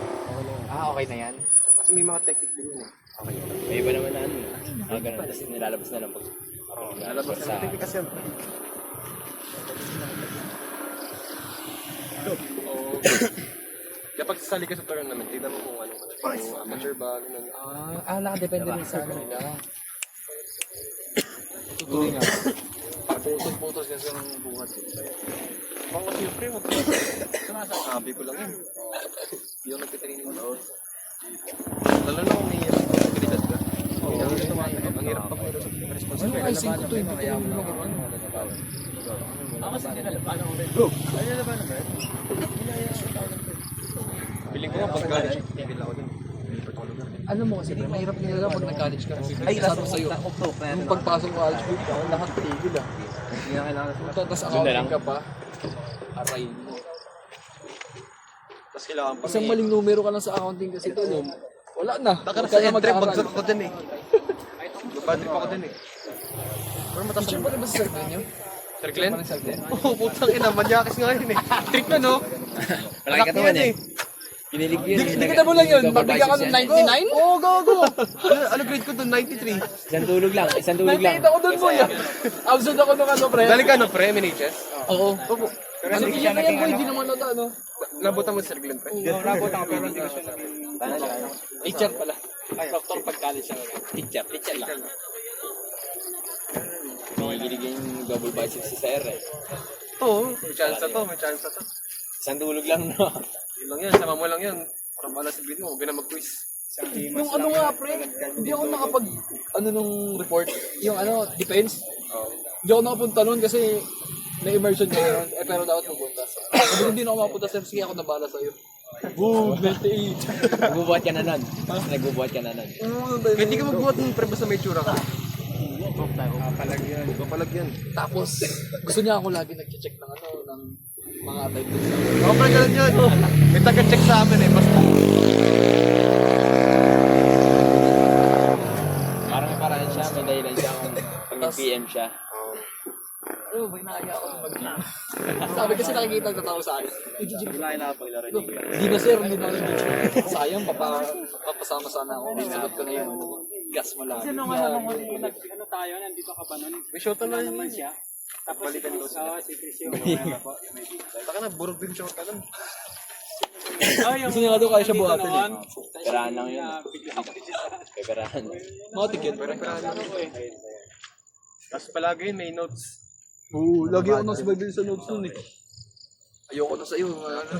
Okay na yan. kasi may mga technique din yun eh. Okay. May iba naman na ano. Ganun. Tapos nilalabas na lang pag Lalabas na technique kasi yan. Kapag sasali ka sa tournament, tignan mo kung ano. Kung amateur ba, ganun. Nakadepende rin sa ano nila. Tutuloy nga. Putos kasi ang buhat. Mga siyempre, sabi ko lang yun. Hindi ako nagtitraining mo. Lalo na kung may abilidad ka. Ang hirap pag meron sa responsibility. Ano ay 5 to, hindi ko yung Ako sa nilalaban ako rin. Piling ko pag college, tigil ako dun. Ano mo kasi, mahirap nila pag nag-college ka. Ay, sabi ko sa'yo, yung pagpasok ko college group, lahat tigil ah. Hindi na kailangan sa Tapos accounting ka pa, aray mo. Tapos kailangan pa. Isang maling numero ka lang sa accounting kasi ito, wala na. Takar Huwag sa ka na entry, mag-aaral. bagsak ko dun eh. Bad trip ako dun eh. Pero mataas Teacher pa rin ba sa circle niyo? Sir Glenn? Parang circle? Oo, putang ina, manyakis nga yun eh. Trick na no? Malaki ka naman eh. Kinilig yun. Hindi kita mo lang yun, mabigyan ka ng 99? Oo, go. Ano grade ko dun? 93. Isang tulog lang. Isang tulog lang. Nakita ko doon mo yan. Absent ako nung ano, pre. Galing ka no, pre, MNHS? Oo. Ano yun na yan, boy? Hindi naman nata, ano? Nabutan mo si Sir Glenn, pre. Nabutan ko pero hindi ko siya Teacher pala. Doktor pag-college siya. Teacher lang. Nangigilig yung double biceps si Sir eh. Oo, may chance to, may chance to. Isang tulog lang, no? Yun lang yan, sama mo lang yan. Para pala sabihin mo, huwag ka na mag-quiz. Yung ano nga, pre, hindi ako nakapag, ano nung report, yung ano, defense. Hindi ako nakapunta nun kasi na-immersion ko yun, pero dapat magpunta. Sabi ko, hindi na ako makapunta, sir, sige ako nabala sa'yo. Boom, 98. Nagbubuhat ka na nun. Nagbubuhat ka na nun. Hindi ka magbuhat ng pre basta may tsura ka. Papalag yan. Tapos, gusto niya ako lagi nag-check ng ano, ng mga type ko. Oo, pre, ganun yun. May taga-check sa amin eh, basta. Parang may paraan siya, may dahilan siya kung pag nag-PM siya. Ano, may nakaya ako mag Sabi kasi nakikita ang tatawa sa akin. Wala kayo nakapaglaro niyo. Hindi na sir, hindi na ako nag-check. Sayang, papasama sana ako. Sagot ko na yun. Gas mo lang. Kasi nung ano tayo, nandito ka pa nun. May shota na Naman yun. siya. Tapos si Chris yung Taka na, burog din shota nun. Gusto niya nga doon kaya siya buhatin eh. Perahan lang yun. Perahan. Mga ticket. Tapos palagi yun, may notes. Oo, lagi ako nasa Bible sa notes nun eh. Ayoko na sa'yo. Ano,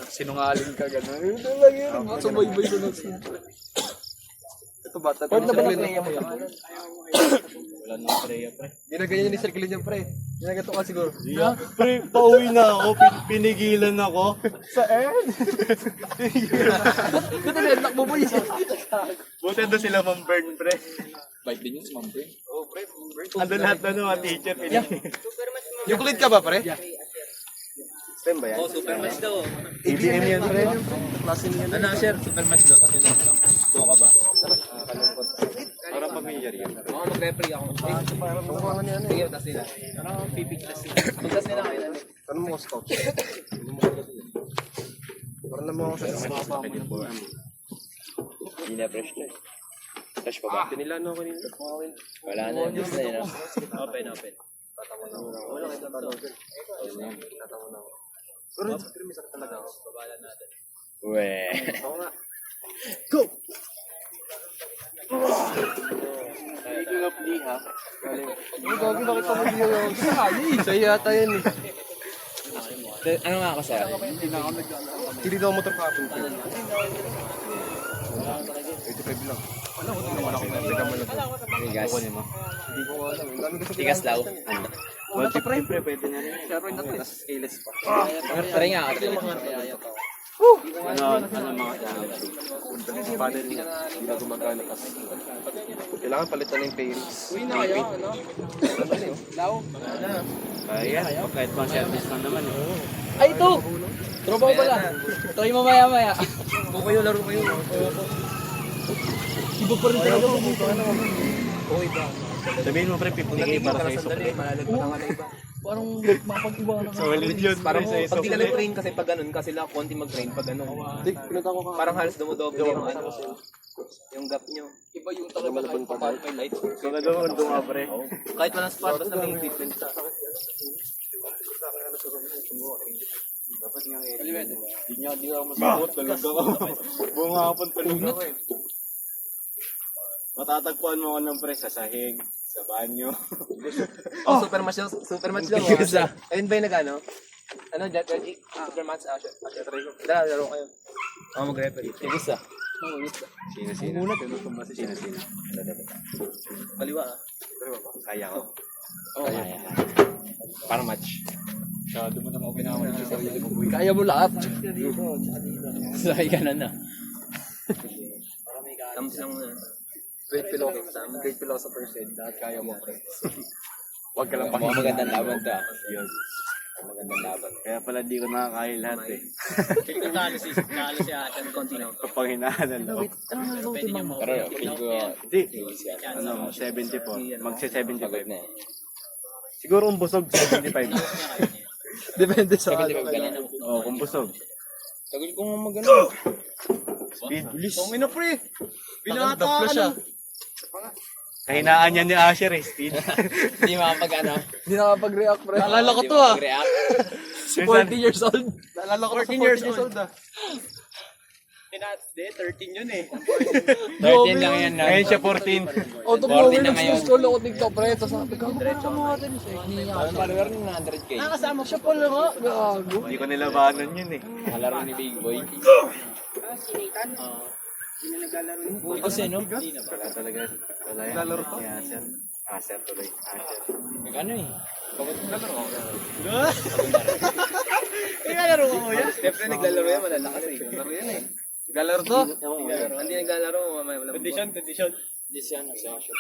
sinungaling ka gano'n. Ito lang yun. Nasa Bible sa notes nun. Ito ba? Part na ba ng Wala nang preya, pre. Ginaganyan ni Sir Glenn yung pre. Ginagato ka siguro. Pre, pauwi na ako, pinigilan ako. Ba't na-headlock mo boy? Buti doon sila Ma'am-Bern, pre. Bite din yun si Ma'am Bern. Oh, pre. Ando lahat na mga teacher. Yung kulit ka ba, pre? STEM ba yan? Oh, super match daw. ABM yan, pre. Klase niya. Ano, sir? Super match daw. Sabi na ito. Buo ka ba? Parang pamilyar yun. Oo, mag-referee ako. Mukha niya ano. Sige, tas nila. Ano, pipiglas nila. Piglas nila kayo natin. Ano mo scout? Parang naman ako sa Hindi na fresh na eh. Fresh pa ba? Pinilano ko nila. Wala na. Yes na yun. Open. Wala kita tanong. Tatawa na ako. Pero may sakit talaga ako. Babalan natin. Weh. Ako nga. Dito na pli, ha? Ang gagi, bakit ako hindi yung sa'yo yata yun eh. Ano nga ako sa'yo? Hindi daw motor kapon. 85 lang. Tigas. Hindi ko alam. Ang dami kasi Tigas law. Wala pa pre, pwede na rin. Pero hindi na scaleless pa. Try nga ako. Ano mga Paddle hindi na gumagana kasi. Kailangan palitan na yung pairings. Uy, na kaya, ano? Kaya, kahit mga service lang naman. Ay, ito! Tropa ko pala. Try mo maya-maya. Kung kayo, laro kayo. Iba pa rin talaga kung dito. Okay ba? Sabihin mo, pre, 50k para sa iso. Parang mapag-iba na. Solid yun, Parang pre, sa pag di ka iso. nag-train kasi pag ganun, kasi lang konti mag-train pag ganun. Pinunta ko ka. Parang halos dumodoble yung ano, yung gap nyo. Iba yung talaga kahit pa paano may light. So, doon ka, pre. Kahit walang spot, basta may equipment sa Hindi ako masabot. Talaga ako. Buong hapon tulog ako eh. Matatagpuan mo ako ng pre sa sahig, sa banyo. Oh, super match daw. Super match daw. Ayun ba yung nag-ano? Ano, Jaji? Super match. Try ko. Dala, laro kayo. Ako mag-referee. Tigas ah. Sino? Kaliwa ah. Kaya ko. Kaya. Para match. Masyado mo naman pinakamal sa sarili mo. Kaya mo lahat. Sakay ka na na. Thumbs lang muna. Great philosopher said, lahat kaya mo pre. Huwag ka lang pakikinig. Magandang laban to ah. Yun. Magandang laban. Kaya pala di ko nakakaya lahat eh. Nalo si Atan. Konti na. Kapag hinaan lang. Pwede niyo mo. Pero feel ko Hindi. Ano, 70 po. Magsi-75. sagot na eh. Siguro kung busog, 75. Depende sa Sagot ano. ka na. Oo, kung busog. Sagot ko nga magano. Speed, bilis. Ina pre! Binata ka na. Kahinaan niya ni Asher eh, speed. Hindi makapag ano. Hindi nakapag-react, pre. Naalala ko Hindi to ah. makapag-react. 40 years old. Naalala ko to sa 14 years old ah. Hindi, 13 yun eh. 13 lang yan. Ngayon siya 14. Out of nowhere, 40 na ngayon. nag-scroll ako TikTok, pre. Tapos sabi ko, diretso ka natin. Ang follower ng 100k. Nakasama siya pala nga. Gago. Hindi ko nilabanan yun eh. Kalaro ni Big Boy. Kasi no? Wala talaga. Wala yan. Lalaro to? Ni Asher. Asher tuloy. Asher. Ano eh? Naglalaro ko kuya. Siyempre naglalaro yan, malalakas eh. Laro yan eh. Naglalaro to? Hindi naglalaro, may wala. Condition. Hindi siya, nasa shot.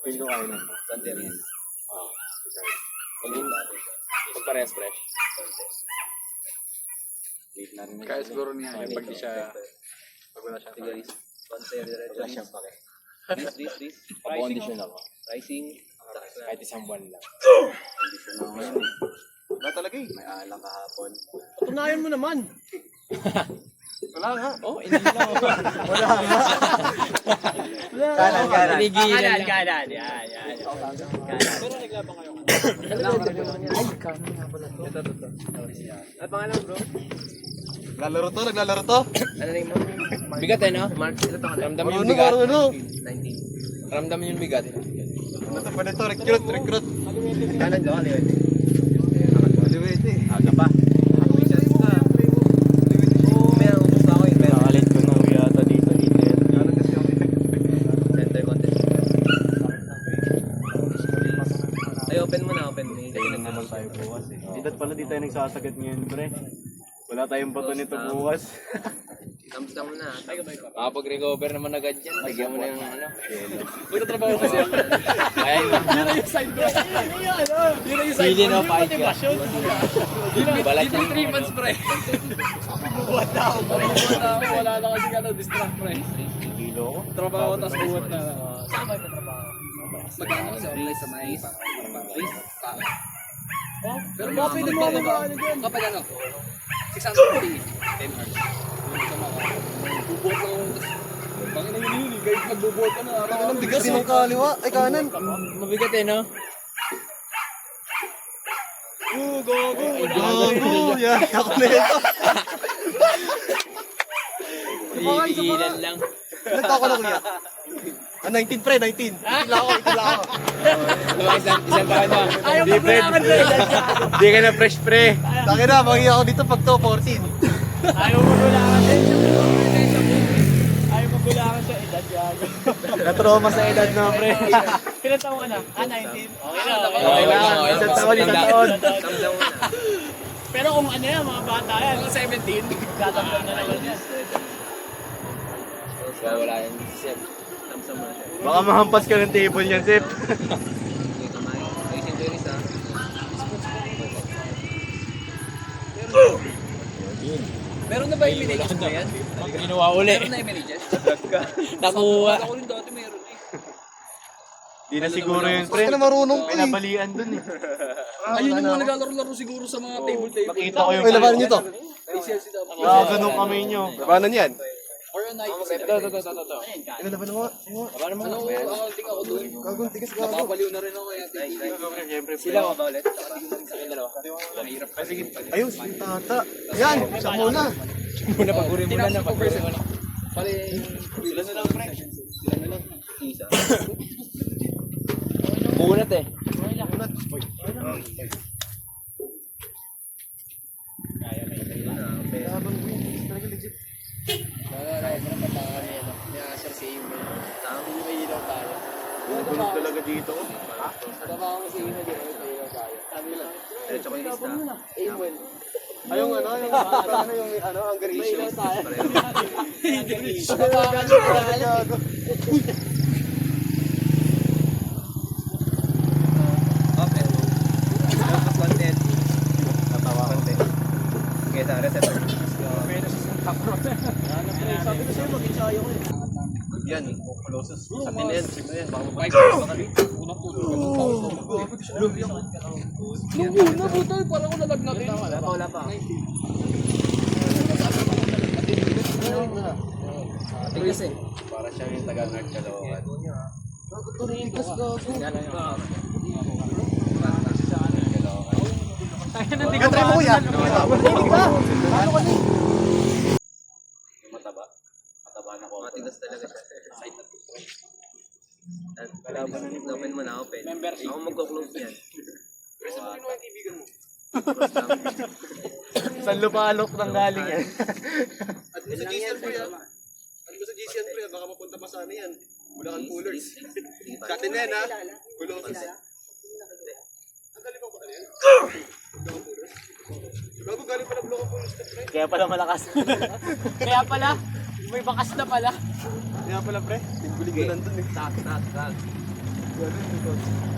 Feel ko kaya na. Santeris. Pag parehas fresh. Wait na rin. Kaya siguro niya, pag di siya, pag wala siya. Tigaris. Wala siyang pake. This. Condition ako. Rising. Kahit isang buwan lang. Wala talaga eh. May alak kahapon. Patunayan mo naman. Wala nga. Oh, hindi lang ako. Kanan. Pinigilan lang. Kanan. Yan. Pero naglabang kayo. Ay, kanin nga pala to. At pangalan bro? Naglalaro to? Ano name mo? Bigat eh no? Ramdam mo yung Ano, bigat? ano? Ramdam mo yung bigat? Ano to? Pwede to? Recruit. Kanan daw, aliwin. Liwit eh. Aga pa. May ubus na ako yung pero. Nakalit ko na yata dito. Inter. Center contest. Ay, open mo na, open mo. Kaya na naman tayo bukas eh. Dito pala di tayo nagsasagat ngayon pre. Wala tayong bato nito bukas. Thumbs down mo na. Makapag-recover naman agad yan. Bigyan mo na yung ano. Puro trabaho kasi. Kaya yun. Yun na yung side quest. Yun na yung side Pili na fight ka. Balat Dito 3 months, pre. Wala na kasi distract, pre. Kilo ko. Trabaho, tapos buwat na. Saan ba yung trabaho? Magkano sa online sa mais? Pero baka pwede mo ako ba ano dyan? Kapag ano? 640. 10 hours. Bubuhat lang ako. Bangin na yun. Kahit magbubuhat ka na. Ang bigas din ng kaliwa. Ay, kanan. Mabigat eh, no? Gago. Yan. Ako na ito. Iilan lang. Ilan taon ko na kuya? 19 pre, 19. Itila ako. Isang taon na. Ayaw mo kailangan sa edad ka. Di ka na fresh pre. Taki na, mangi ako dito pag to, 14. Ayaw mo kailangan din. Ayaw mo kailangan sa edad yan. Natroma sa edad na pre. Ilan taong ka na? 19? Okay na. Okay lang. Isang taon, isang taon. Thumbs down mo na. Pero kung ano yan, mga bata yan, mga 17, dadagdag na naman yan. So, wala yan. Sip. Thumbs down mo na siya. Baka mahampas ka ng table yan, Sip. Okay, kamay. Okay, Centuries ah. Meron na ba yung miniages na yan? Ginawa uli. Meron na yung miniages? Nakuha. Ako rin dati meron eh. Di na siguro yun, pre. Hindi ka na marunong pre. Pinabalian dun eh. Ayun yung mga naglalaro-laro siguro sa mga table. Makita ko yung Ay, labanan nyo to. ACLC daw. ganong kamay nyo. Labanan yan. Or a night. Ilan labanan mo? Ano, accounting ako doon. Gagong tigas gago. Napapaliw na rin ako kaya Siyempre, Sila mo ba ulit? Sa akin dalawa. Ayun, si tata. Yan, siya muna. Muna pag-uri muna na pag-uri muna. Pali, Bunat eh. Bubunog talaga dito. trabaho ko sa ina din. Sabi lang. Diretso ko yung lista. Ayong ano, yung ano, ang garisyo. Open. Tapos content. Tatawa content. Okay, sa reset. Yan, Colossus. Sabi na yan, yan, baka mabalik. Nung una, buto, parang ko nalagnatin. Wala pa. Kasi, Para siya yung taga-North Caloocan. Try mo kuya. Mataba. Mataba na ko. Matigas talaga siya. Open mo na, open. Ako magko-close yan. San lupalok nang galing yan? At mo sa GCN pre ah. At mo sa GCN pre ah. Baka mapunta pa sana yan. Bulacan Pullers. Dati na yan ha. Bulosis. Ang galing pa ba ano yan? Bulacan Pullers. Bago galing pala Bulacan Pullers na pre. Kaya pala malakas. Kaya pala, may bakas na pala. Kaya pala pre. Gulig ko nandun eh. Tak.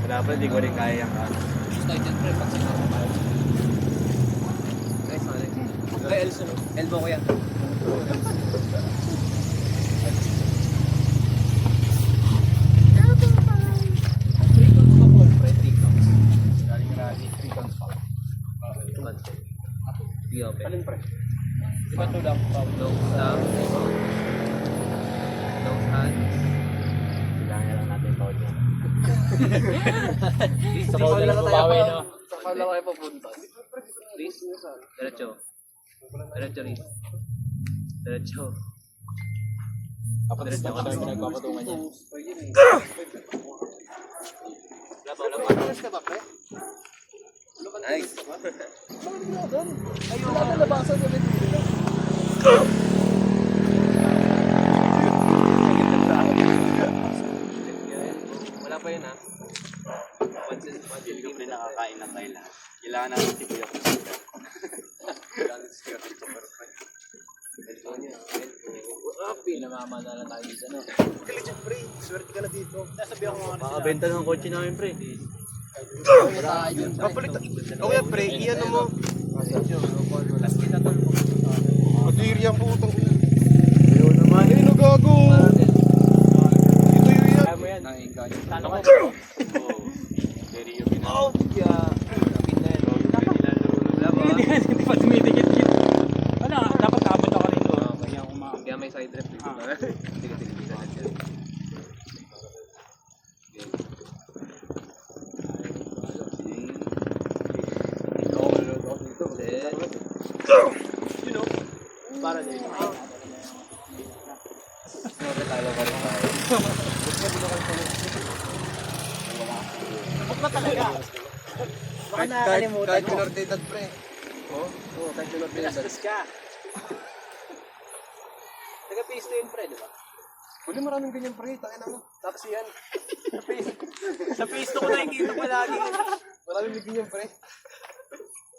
Wala pa, di ko rin kaya yung Ay, sorry. Ay, elbow ko yan. Alin pre? Diba ito lang? Nose lang. Nose hand. Kailangan lang natin ito dyan. Sa kauli lang babawi, no? Saka lang kayo papunta. Riz. Diretso. Diretso, Riz. Diretso. Kapatid na kami pinagpapatungan niya. Nice. Ay, wala na labasan sa Pilipinas. Wala pa yun ha. Hindi ko rin nakakain na tayo lahat. Kailangan natin si Kuya Kusita. Pinamama na lang tayo dito, no? Legit pre. Swerte ka na dito. Nasabi ako mga Makabenta ng kotse namin pre. Kapalit. Okay pre. Iyan mo. Madiri ang putang. Ayaw naman. Ay, nagago. Ito yun yan. Kaya mo yan. Talo ko. Oo. Very yung Oh, yeah. Hindi pa tumidikit-kit. Ano, dapat kaabot ako rito. Kaya kumakas. Kaya may side rep. Sige. Para din. Ba't ba talaga? Baka nakakalimutan Kahit mo. minordidad pre. Oh, kahit minordidad. Pinastos ka. Taga-pisto yun, pre, di ba? Huli maraming ganyan pre. Takin na mo. Taxi yan. Sa pisto ko nakikita palagi. Maraming ganyan pre.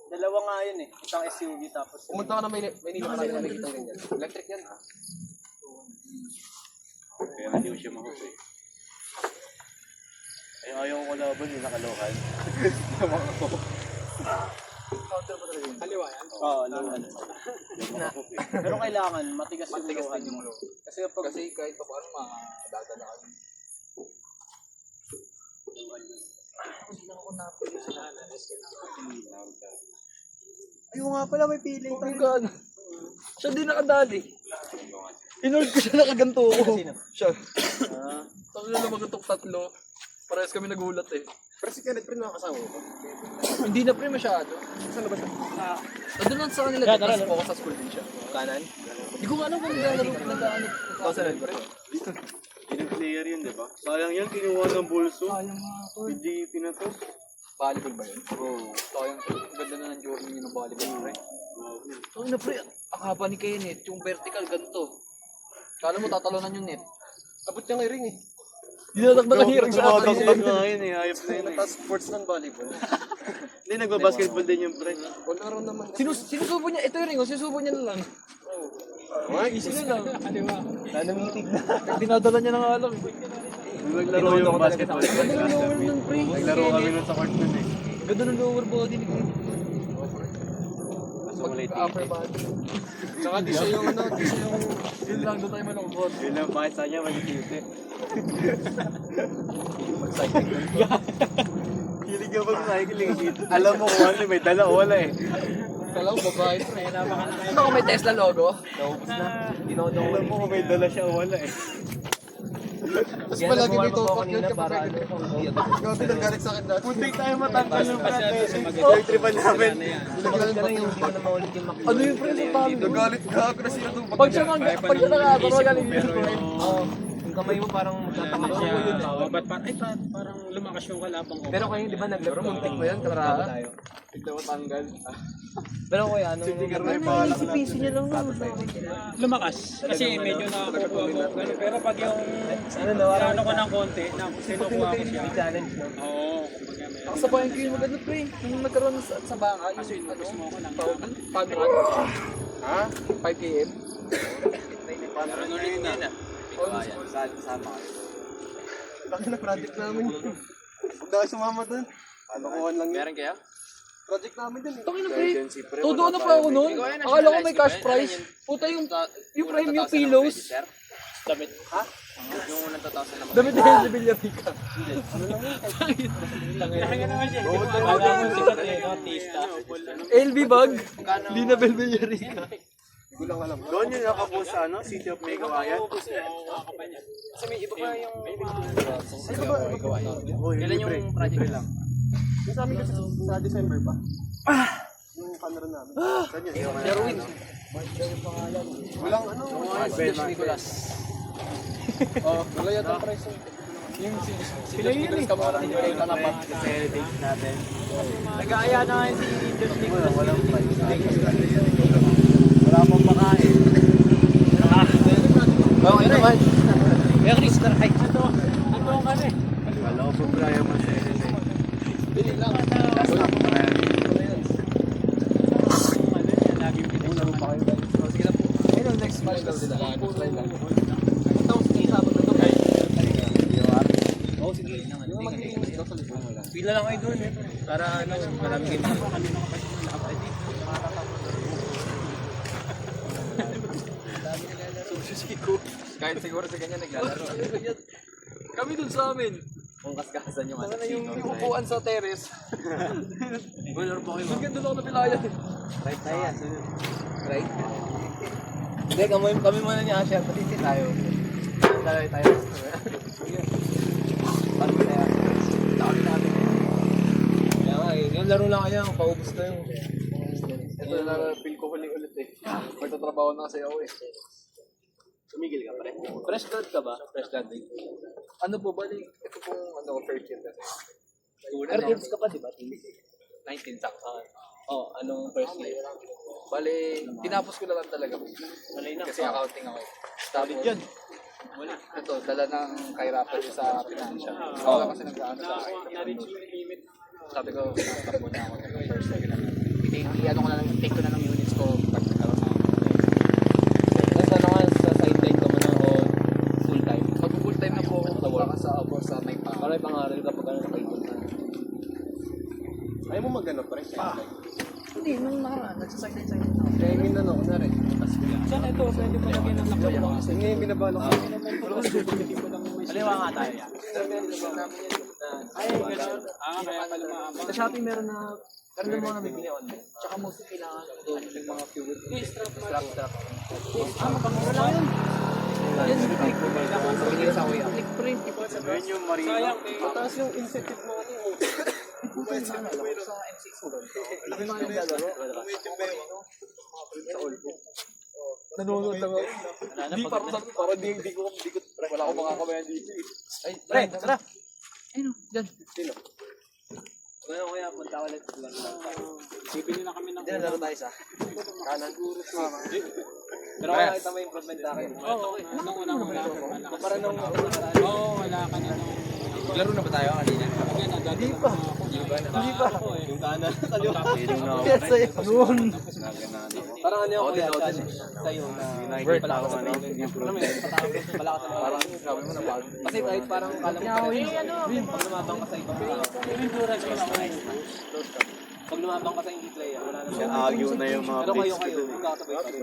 Dalawa nga yun eh. Isang SUV tapos. Pumunta ka na Maynila marami na nakikita ganyan. Electric yan. Kaya hindi ko siya mahusay. Ay, ayaw ko laban yung nakalokan. Kaliwa yan? Oo, laban. Pero kailangan matigas yung luhan mo. Kasi kapag Kasi kahit pa paano madadala kami. ayaw nga pala may pili. Pagkano? Siya din nakadali. Inold ko siya nakaganto ko. Siya. Sabi na magatok tatlo. Parehas kami nagulat eh. Pero si Kenneth pre nakakasama mo. Hindi na pre masyado. Saan na ba siya? Nandun lang sa kanila. Tapos po ako sa school din siya. Kanan? Hindi ko nga alam kung naglalaro. Kasalan pre. Yung player yun, di ba? Sayang yan, kinuha ng bulso. Hindi pinatos. Volleyball ba yun? Oo. Sayang. Ganda na ng journey niyo ng volleyball pre. So na pre, ang haba ni Kenneth. Yung vertical ganito. Kala mo tatalonan yung net. Abot niya nga ring eh. Dinadagdagan hirang sa akin. Sumadagdag nga yun eh, ayop na yun eh. Tapos sports ng volleyball. Hindi, nagbabasketball din yung pre. Wala rin naman. Sinusubo niya, ito yung ring, sinusubo niya na lang. Easy na lang. Nanamitig na. Dinadala niya na nga lang. Naglaro yung basketball. Ganda ng lower nun, pre. Naglaro kami nun sa court nun eh. Ganda ng lower body ni Kenneth. Kaso wala yung Upper body. Tsaka di siya yung ano, di siya yung... Yun lang, doon tayo malungkot. Yun lang, bakit sa kanya malikit eh. Hilig ka mag-cycling. Alam mo kung ano, may dala o wala eh. Kala ko babae, pre. Ano kung may Tesla logo? Alam mo kung may dala siya o wala eh. Mas palagi may topak yun kapag Gabi nagalit sa akin dati. Puntik tayo matanggal yung Kasi Yung tripan namin. Nagalit ka lang yung hindi mo na maulit yung makikita. Ano yung pre sa talo? Nagalit ka ako na sila itong Pag siya nakakapag magaling yun. Yung kamay mo parang Ano siya, ba't parang lumakas yung kalabang ko. Pero kayo di ba naglaro? Muntik mo yan, kamara tayo. Tignan mo tanggal. Pero kuya, ano? Isip-isip niya lang naman. Lumakas. Kasi medyo nakakuha ko. Ganun. Pero pag yung ano ko ng konti, na sinukuha ko siya. Challenge, no? Oo, kumbaga meron. Nakasabayan ko yung maganda pre. Nung nagkaroon sa baka, yung ano, pag ha? 5 km? Ano rin na. Sama kayo. Laki na project namin yun. Huwag na kayo sumama dun. Kalokohan lang yun. Meron kaya? Project namin dun eh. Tangin na pre. Guardian si pre. Todo na pa ako nun. Akala ko may cash prize. Puta yung frame yung pillows. Damit. Yung unang 2,000 naman. Damit na yun sa Villarica. Kaya naman siya. Akala mo sikat eh, no? Artista. LV bag. Di na Villarica. Gulang alam. Doon yung nakapost sa ano, City of Megawayan. Kasi may iba pa yung... Kailan yung project lang? Sa amin kasi sa December pa. Yung camera namin. Sherwin. Walang ano. Nicolas. Oh, wala yata ang price. Yung si Josh Nicholas ka mga hindi kayo tanapat. Celebrate natin. Nag-aaya na nga si Josh Nicholas. Walang price. Wala pang makain. Okay naman. Kaya Chris, taray. Ano ang ano eh? Wala ko pa Brian Marcelo. Bili lang. Last lap pa yan. Laging pinag Pa kayo guys. Oh, sige lang po. Ayun, next match daw sila. Next line lang. Tapos yung sabon na to. Oo, sige. Yung mag-iingat daw sa likod mo lang. Pila lang kayo dun eh. Para ano, maraming game. Kahit siguro sa ganyan naglalaro. Kami dun sa amin. Kung kaskasan yung Saka na yung upuan sa terrace. Wala pa kayo. Doon ganda lang na pilayan. Right tayo yan. Right? Hindi, kami muna ni Asher. Patiti tayo. Talay tayo. Paano ba tayo? Dami natin. Kaya nga eh. Yung laro lang kaya. Paubos na yung... Ito na feel ko huli ulit eh. Magtatrabaho na kasi ako eh. Tumigil ka pa rin. Fresh grad ka ba? Fresh grad din. Ano po ba? Ito pong ano, first year kasi. First years ka pa, di ba? 19 sakto. Oh, anong first year? Bali, tinapos ko na lang talaga. Kasi accounting ako eh. Tapos, ito, dala ng kahirapan sa financial. Wala kasi nag-ano sa akin. Sabi ko, stop muna ako. First year na lang. I-ano ko na lang, take ko na lang units ko pag nagkaroon na. Tapos ano nga, sa sideline ka muna o full time? Pag full time na po ako, baka sa may pa. Para may pangaral ka pag ano nakaikot na. Ayaw mo mag-ano pa rin? Hindi, nung nakaraan, nagsaside-side na. Kaya yung minano ko na rin. Saan ito? Pwede pa lagyan ng lakay mo. Kasi ngayon binabalok ko. Aliwa nga tayo yan. Ay, gano'n. Kaya pala maabang. Sa Shopee meron na mga nabibili online. Tsaka most kailangan doon yung mga fuel. Strap. Makamura lang yun. Yan, click. Pagigil sa kuya. Click print. Yun yung Marino. Sayang, Mataas yung incentive mo ano. Sa M6 mo. Laki mga naglalaro. Sa Olpo. Nanonood lang ako. Hindi, parang hindi ko, wala akong makakabayan dito eh. Ay, pre, tara. Ayun, dyan. Ngayon kaya punta ulit. bibili na kami ng Diyan laro tayo sa kanan. Pero Pre. nakita mo yung improvement sa akin. Oo, nung unang wala ka. Para nung Oo, wala ka na nung... laro na ba tayo kanina? Yan, hindi pa. Hindi pa. Yung kanan. Feeling na ako. Yes, sa'yo. Noon. Naganahan ako. Parang ano yung kaya sa'yo na Nakikita ko ano, improvement. pala ka sa parang sabi mo na bago. Kasi kahit parang kala mo pag lumabang ka sa iba. Yung endurance ko lang. Pag lumabang ka sa hindi player, wala na siya. Agyo na yung mga Pero plates ko kayo, dun eh. magkakasabay pa rin.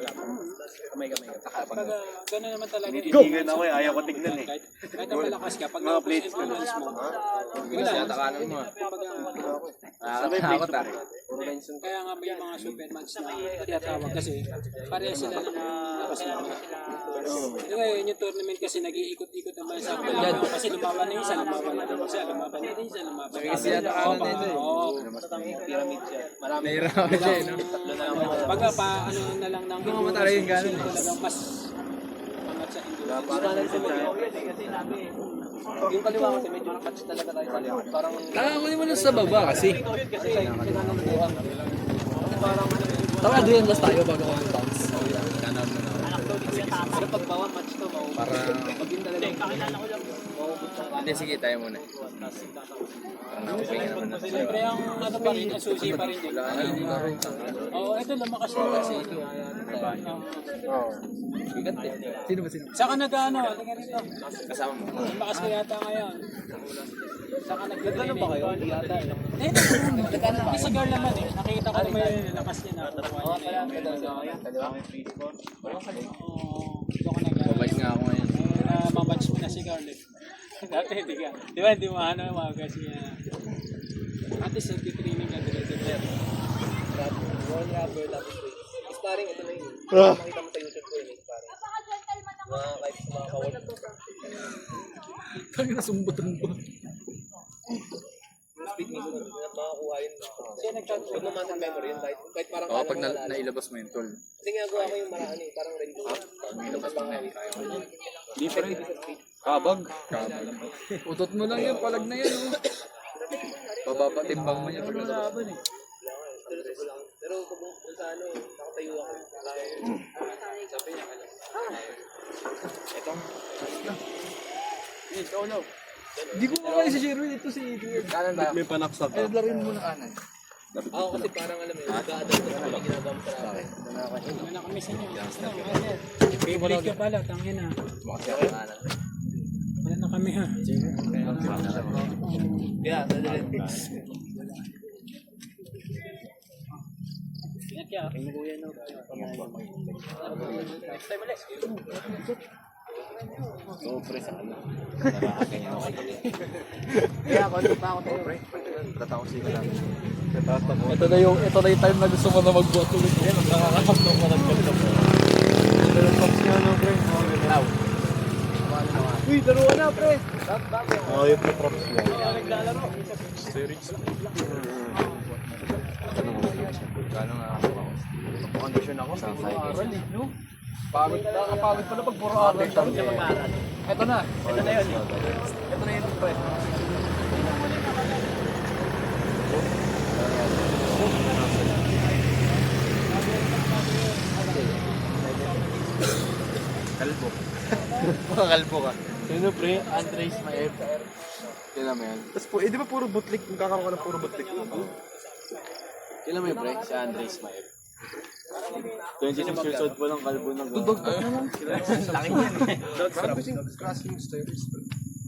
Kamay-kamay. Pag gano'n naman talaga. Iigan ako eh, ayaw ko tignan eh. Kahit ang malakas ka, pag Mga plates ko influence mo, Bilis yata ka mo. Sabay plates pa rin. kaya nga may mga supermans na tinatawag kasi pareha sila ng lakas ng mga. Ito ngayon yung tournament kasi nag-iikot-ikot naman sa Pilipino kasi lumaban na yung isa, lumaban na yung isa, lumaban na yung isa, lumaban na yung isa. Oo, Pyramid siya. Marami. Pagka pa ano na lang ng mga mataray yung gano'n talagang mas angat sa Yung kaliwa kasi medyo nakatch talaga tayo sa kaliwa. Parang Nakakunin mo lang sa baba kasi. parang Tama, adrenaline tayo bago ako bounce. pero pag bawa match to, para pag yun talaga. Hindi, sige, tayo muna. Siyempre ang ano pa rin, ang susi pa rin din. Oo, ito lumakas na kasi. Bigat eh. Sino ba sino? Saka nag-ano, tingnan rito. Kasama mo. Lumakas ka yata ngayon. Saka Nagano ba kayo? Hindi yata eh. Hindi si Carl naman eh. Nakita ko naman yung lakas niya na. Oo, ito ka nag- Babalik nga ako ngayon. mabatch mo na si Carl eh. Dati hindi ka. Di ba hindi mo ano, magas niya. At least nag-training ka dire-dire. One rubber tapos wait. Sparring, ito na yun. Makita mo sa YouTube ko yun eh, sparring. Mga kahit mga kawal. Tangina sumbutan ba? Speed mo yun. Makakuha yun. Siya nag-chat Pag naman memory yun, kahit parang Oo, kala pag mo wala. nailabas mo yung tol. Kasi ginagawa ko yung maraan eh, parang ready to go. Nailabas mo na yun. Different sa speed. Kabag. Utot mo lang yan, palag na yan. Oh. Bababatimbang mo niya pag nalaban eh. Pero kung sa ano, nakatayo ako. Sabi niya, ano? Hindi ko kaya si Sherwin, ito si Edward. Kanan ba? May panaksak Ay, larin mo na kanan. Ako kasi parang alam mo yun, nag-a-adapt ko sa mga ginagawa mo sa akin. Ano na kami sa inyo? Favorite ka pala, tangin na. Wala na kami ha. Kaya, sadali. Ingat ka. Next time ulit. Sopre sa ano. Kaya, konti pa ako tayo, pre. Tatapos sila namin. Ito na yung time na gusto mo na magbuhat ulit. Yan, nakakapag mo na nagpagkap. Pero pops nga no, pre. Uy, dalawa na, pre. Oh, yung props niya. Gano'n nga ako. Condition ako sa Aral eh, no? Nakakapagod pala pag puro aral. Ito na. Ito na yun. Ito na yun, pre. kalbo. Mga kalbo ka. Sino pre? Andres Maeb. Kailan mo yan? Tapos po, eh di ba puro butlik? Kung kakaroon ka ng puro butlik. Kailan mo yung pre? Si Andres Maeb. 26 years old po lang kalbo na.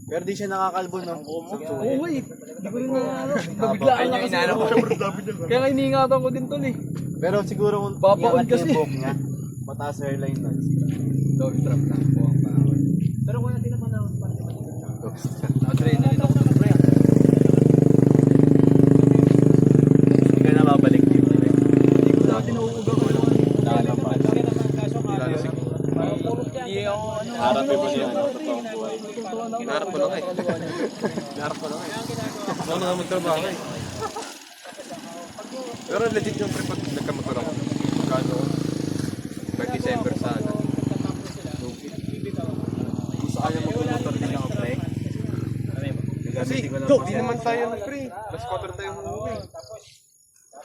Pero di siya nakakalbo no? Oo, eh. Hindi ko rin na ano. Nabiglaan lang kasi. Kaya iningatan ko din to eh. Pero siguro kung Babaon iangat niya kasi. yung buhok niya, mataas hairline nun. Dog trap lang po ang bawal. Pero kung natin naman ang Adrenaline ako. Pre. Hindi ka na babalik dito. Hindi ko natin nauugang ko lang. Harap mo siya. Totoong buhay. Hinarap ko lang eh. Ano na magtrabaho eh. Pero legit yung pre pag nagkamotor ako. Magkano? Pag December sana. Gusto kaya mag-motor din ako pre. Kasi, di naman tayo pre. Last quarter tayo umuwi.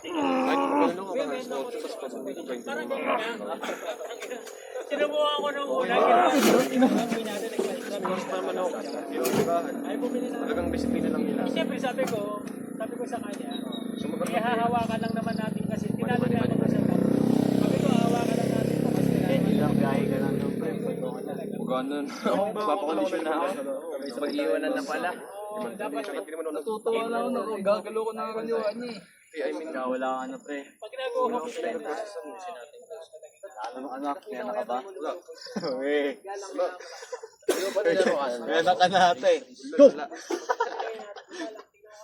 Kahit magkano ka ba? Last quarter, tapos pasabit ko yung Sinubukan ko nung una. First naman ako. Talagang disiplina lang nila. Siyempre sabi ko sa kanya, hahawakan lang naman natin kasi tinalo niya ako sa sabi ko, hahawakan lang natin ito kasi Ilang biyahe ka lang doon pre. Huwag ganun. Papakondisyon na ako. Pag-iwanan na pala. dapat Natutuwa na ako, gagalo ko na kaliwa niya Ikaw, wala ka na, pre. pag ginagawa ko sila na Alam mo, anak, may anak ka ba? Eh. May anak ka na ate. Go!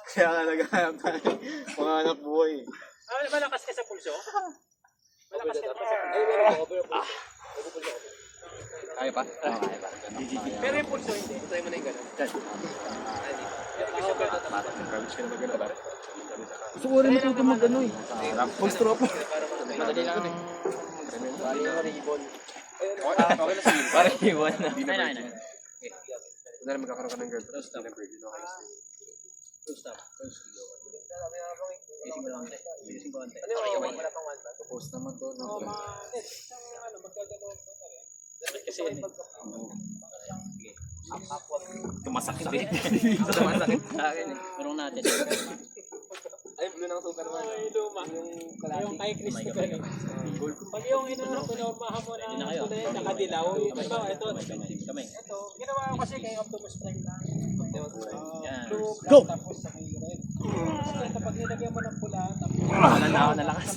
Kaya ka naghahanap tayo. Mga anak buhay. malakas ka sa pulso? Malakas ka sa pulso? Kaya pa? Pero yung pulso hindi. Try mo na yung gano'n. Gusto ko rin matuto mag ano eh. Full stroke. Madali lang eh. Parang iwan na. Kunwari magkakaroon ka ng girlfriend. Tapos na virgin. Okay. Gising mo lang. Gising ko ante. Post naman to. Kasi yun Tumasakit din. Tumasakit sa akin eh. Parang natin. Ay, blue ng Superman. Ay, luma. Yung kay Chris na gano'n. Pag yung pinormahan mo na kulay, nakadilaw, ito, ginawa ko kasi kay Optimus Prime lang. Blue, black, tapos sa may red. Ito, pag nilagyan mo ng pula, tapos Wala na ako nalakas.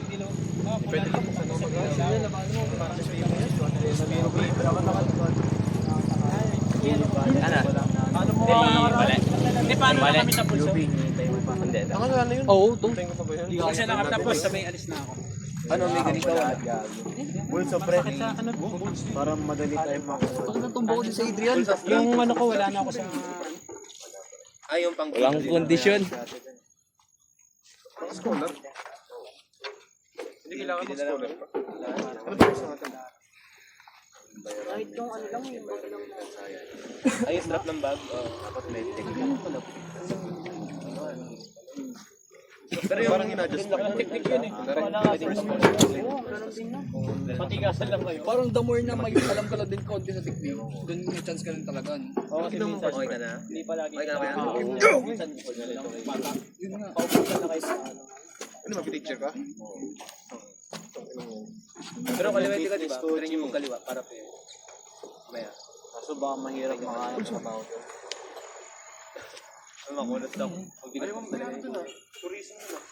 dilaw. Pwede lang sa loob. Ano mo? Hindi, paano na kami tapos? Hindi. Ano yun? Oo, to. Kasi na kami tapos, sabay alis na ako. Ano, may ganito? Bulso, pre. Parang madali tayo makuha. Bakit natumba ko din sa Adrian? Yung ano ko, wala na ako sa... Ay, yung pang Walang kondisyon. pang scholar. Hindi kailangan pang scholar pa. Ano ba gusto natin? Ay, strap ng bag. Dapat may Pero yung parang in-adjust mo. Technique yun eh. Patigasan lang kayo. Parang the more na may alam ka lang din konti sa technique, doon may chance ka rin talaga. Oo, kasi minsan. Okay ka na? Hindi pa lagi. Okay ka na kaya? Minsan, Yun nga. paupusan na kayo sa ano. Ano, mag-teacher ka? Pero kaliwete ka, di ba? Pero yung kaliwa para po yun. Maya. Kaso baka mahirap makaya sa tao. Ano makulot lang. Pag di ka Ayaw mo kailangan doon ah. Tourism yun ah.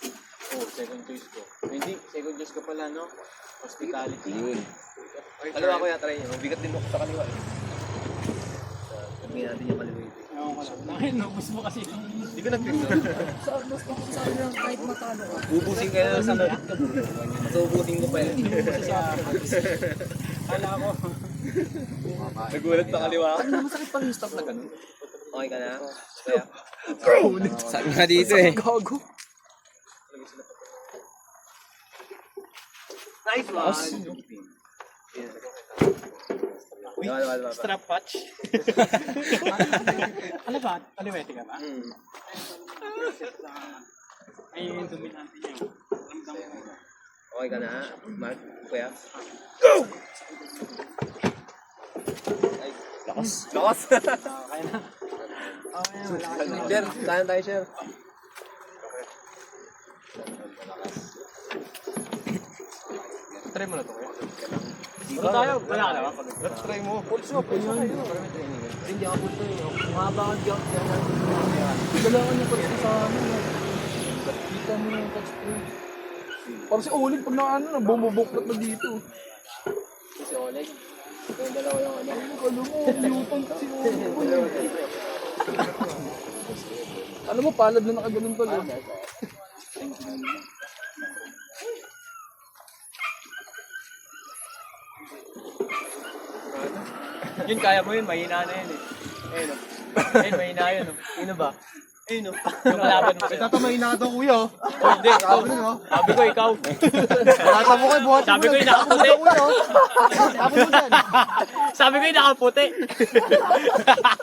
Oo, second choice ko. Hindi, second choice ko pala, no? Hospitality. Yun. Ay, Alam mo ako yung try nyo. Bigat din ako sa kaliwa. Sabihin natin yung kaliwa. Ewan ko lang. Dahil naubos mo kasi. Hindi ko nag-feel Kahit matalo ka. Ubusin kayo na sa loob. Masubusin ko pa yan. Kala ko. Nagulat sa kaliwa. Ano naman sakit pa yung stop na ganun? Okay ka na? Kaya? Sabi nga dito eh. Gago. Nice one! Wala. Strap patch. Ano ba? Kaliwete ka ba? Ay, yung dominante niya. Ramdam ko. Okay ka na, Mark? Kuya? Lakas! Kaya na. Sir, saan tayo, sir? Try mo na to kaya. Pero tayo, wala ka na ba? Let's try mo. Pulse mo. Pulse mo. Hindi ako punto eh. Mahaba ang jump. Kailangan niya pag sa amin. Kita mo yung touch screen. Parang si Oleg pag na ano, bumubuklat na dito. Si Oleg. Yung dalawa yung ano. Alam mo, mutant si Oleg. Alam mo, palad na nakaganon pala. Yun, kaya mo yun. Mahina na yun eh. Ayun o. Ayun, mahina yun o. Yun ba? Ayun o. Yung kalaban mo sa'yo. Tatamay na ito kuya. Oh, hindi, ikaw. Sabi ko, ikaw. Nasa mo kayo buhat. Sabi ko yung nakaputi. Sabi ko yung nakaputi.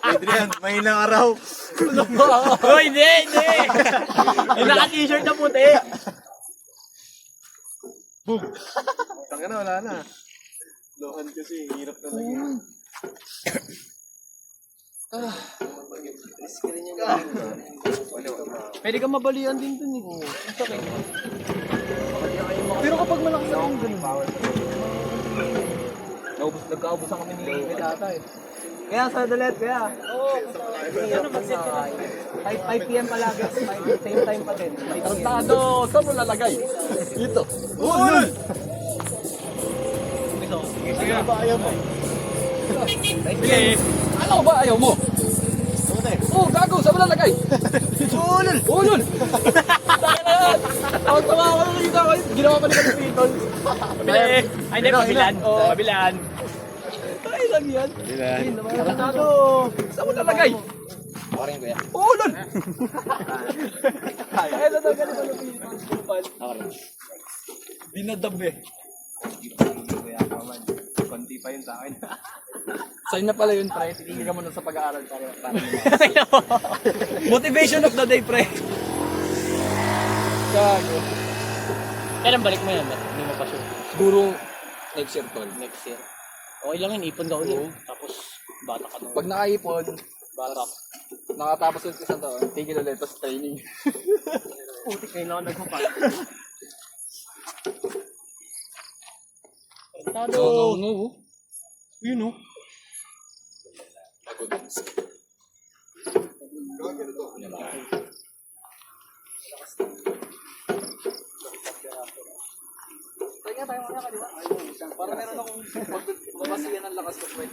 Adrian, mahina ka raw. Oh, hindi. Yung naka-t-shirt na puti. Tanga na, wala na. Lohan kasi, hirap na lagi. Pwede ka mabalian din dun eh. Pero kapag malakas na yung ganun. Nagkaubusan kami ni Ed ata eh. Kaya sa ulit, kaya. Ano, mag-set ka lang. 5 p.m. palagi. Same time pa din. Tarantado, saan mo lalagay? Dito. Ulol! Sige ba ayaw mo? Ano ba ayaw mo? Oh, gago, saan mo lalagay? Ulol! Ulol! Tawa ako nung nakita ko. Ginawa pa ni Kalipitol. Ay, hindi, pabilan. Pabilan. Ay, lang yan. Tarantado! Saan mo lalagay? Ulol! Kaya na daw ganito ng Kalipitol. Dinadab eh. Konti pa yun sa akin. Sa'yo na pala yun, pre. Titigil ka muna sa pag-aaral para motivation of the day, pre. Gago. Kailan balik mo yan? Hindi mo pa sure. Siguro next year, tol. Next year. Okay lang yun, ipon ka ulit. Tapos, bata ka nung Pag nakaipon, bata. nakatapos ulit isang taon, tigil ulit, tapos training. Putik ngayon ako nagpapal. No. Yun o. Para meron akong masiyan ng lakas ko, pre.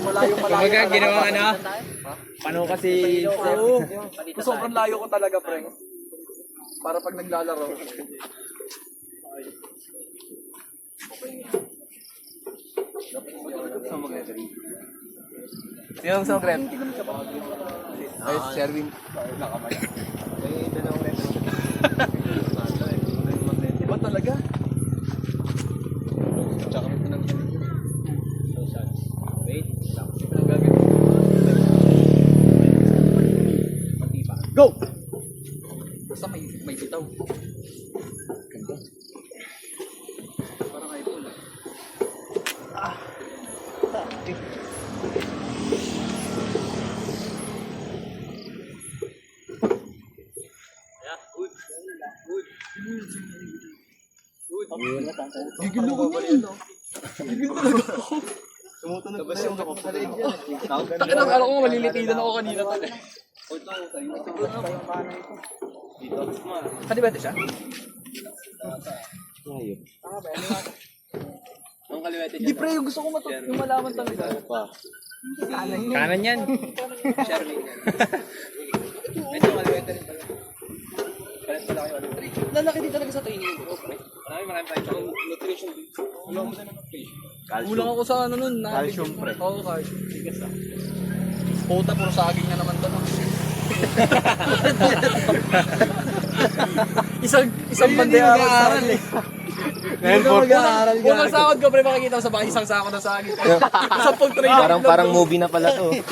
Malayo. Kumbaga, ginawa ano? Paano kasi... Oo. Sobrang layo ko talaga, pre. Para pag naglalaro. Sino ang songret? Ay, Sherwin. Iba talaga. Tsaka ito ng Wait, lang. Go! Basta may sitaw. Ganda. Parang iPhone. Gigil ako niyan. Gigil talaga ako. Tapos yung kapatid yan. Takin ang araw ko, malilitidan ako kanina pa. Kanibete siya? Ang kaliwete Hindi pre, yung gusto ko yung malaman talaga. Kanan yan. Sherwin yan. Medyo kaliwete rin pala. Palit pala kayo. Lalaki din talaga sa training ko. Marami tayong nutrition. Kulang mo na ng nutrition. Kulang ako sa ano nun. Calcium, pre. Oo, calcium. Puta, puro saging na naman to. No? isang bandera mag-aaral eh. Unang sahod ko pre, makikita ko sa bahay isang sako na saging. Isang pag-training. Parang movie na pala to. 1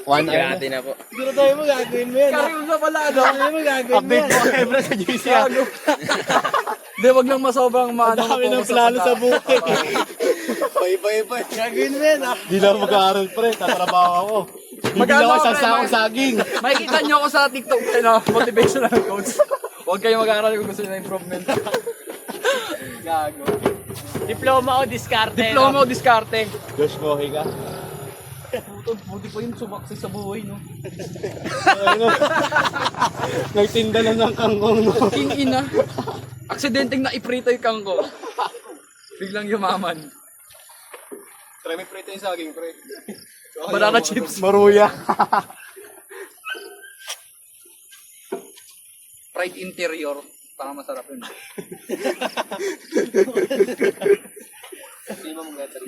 hour na. na po. Siguro tayo mo gagawin mo yan. Kariyon na pala, ano? Mo gagawin mo Update yan. mo Ebra sa GC. Hindi, wag lang masobrang maano. Dami ng plano sa buhay. Iba. Gagawin mo yan ah. Di lang mag-aaral pre, tatrabaho ako. Bibili ako isang sakong saging. Makikita nyo ako sa TikTok na motivational coach. Huwag kayo mag-aaral kung gusto nyo na improvement. Gago. Diploma o diskarte. Diploma o discarding. Josh Mohe ka. Buti pa yun sumakses sa buhay, no? Nagtinda lang ng kangkong no. King ina. Aksidenteng naiprito yung kangko. Biglang yumaman. Try may prito yung saging, pre. Banana chips. Maruya. Fried interior. Para masarap yun.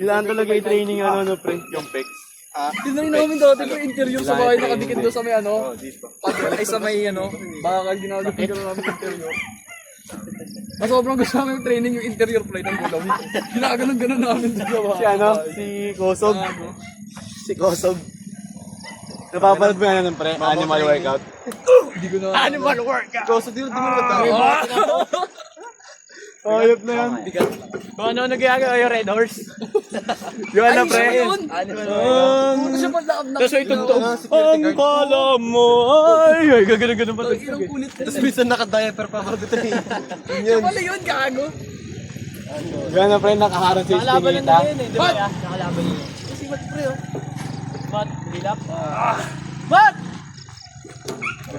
Kailangan talaga i-training ano pre, yung pecs. Tinry namin dati yung interior sa bahay nakadikit doon sa may ano. Ay sa may ano. Bakal ginagapin ko namin yung interior. Mas sobrang gusto namin yung training yung interior plate ng gulaw. Ginaganon namin sa bahay. Si ano, si Kosob. Si Kosob. Napapanood mo yan ano pre, animal workout. Hindi ko na. Animal workout. Koso din mo na. Ayop na yan. Kung ano nagagawa yung Red Horse. Yun na Ay, pre. yun. Ano siya pala na. Tapos may tugtog. Ang kala mo ay gagano pa to. Ang kulit. Tapos minsan naka-diaper pa bago ito. Siya pala yun, gago. Yan na pre, nakaharap si Nakalaban lang Spinita. na yun eh. Di ba? Nakalaban yun. Si Mat, pre, oh. Mat, bilap.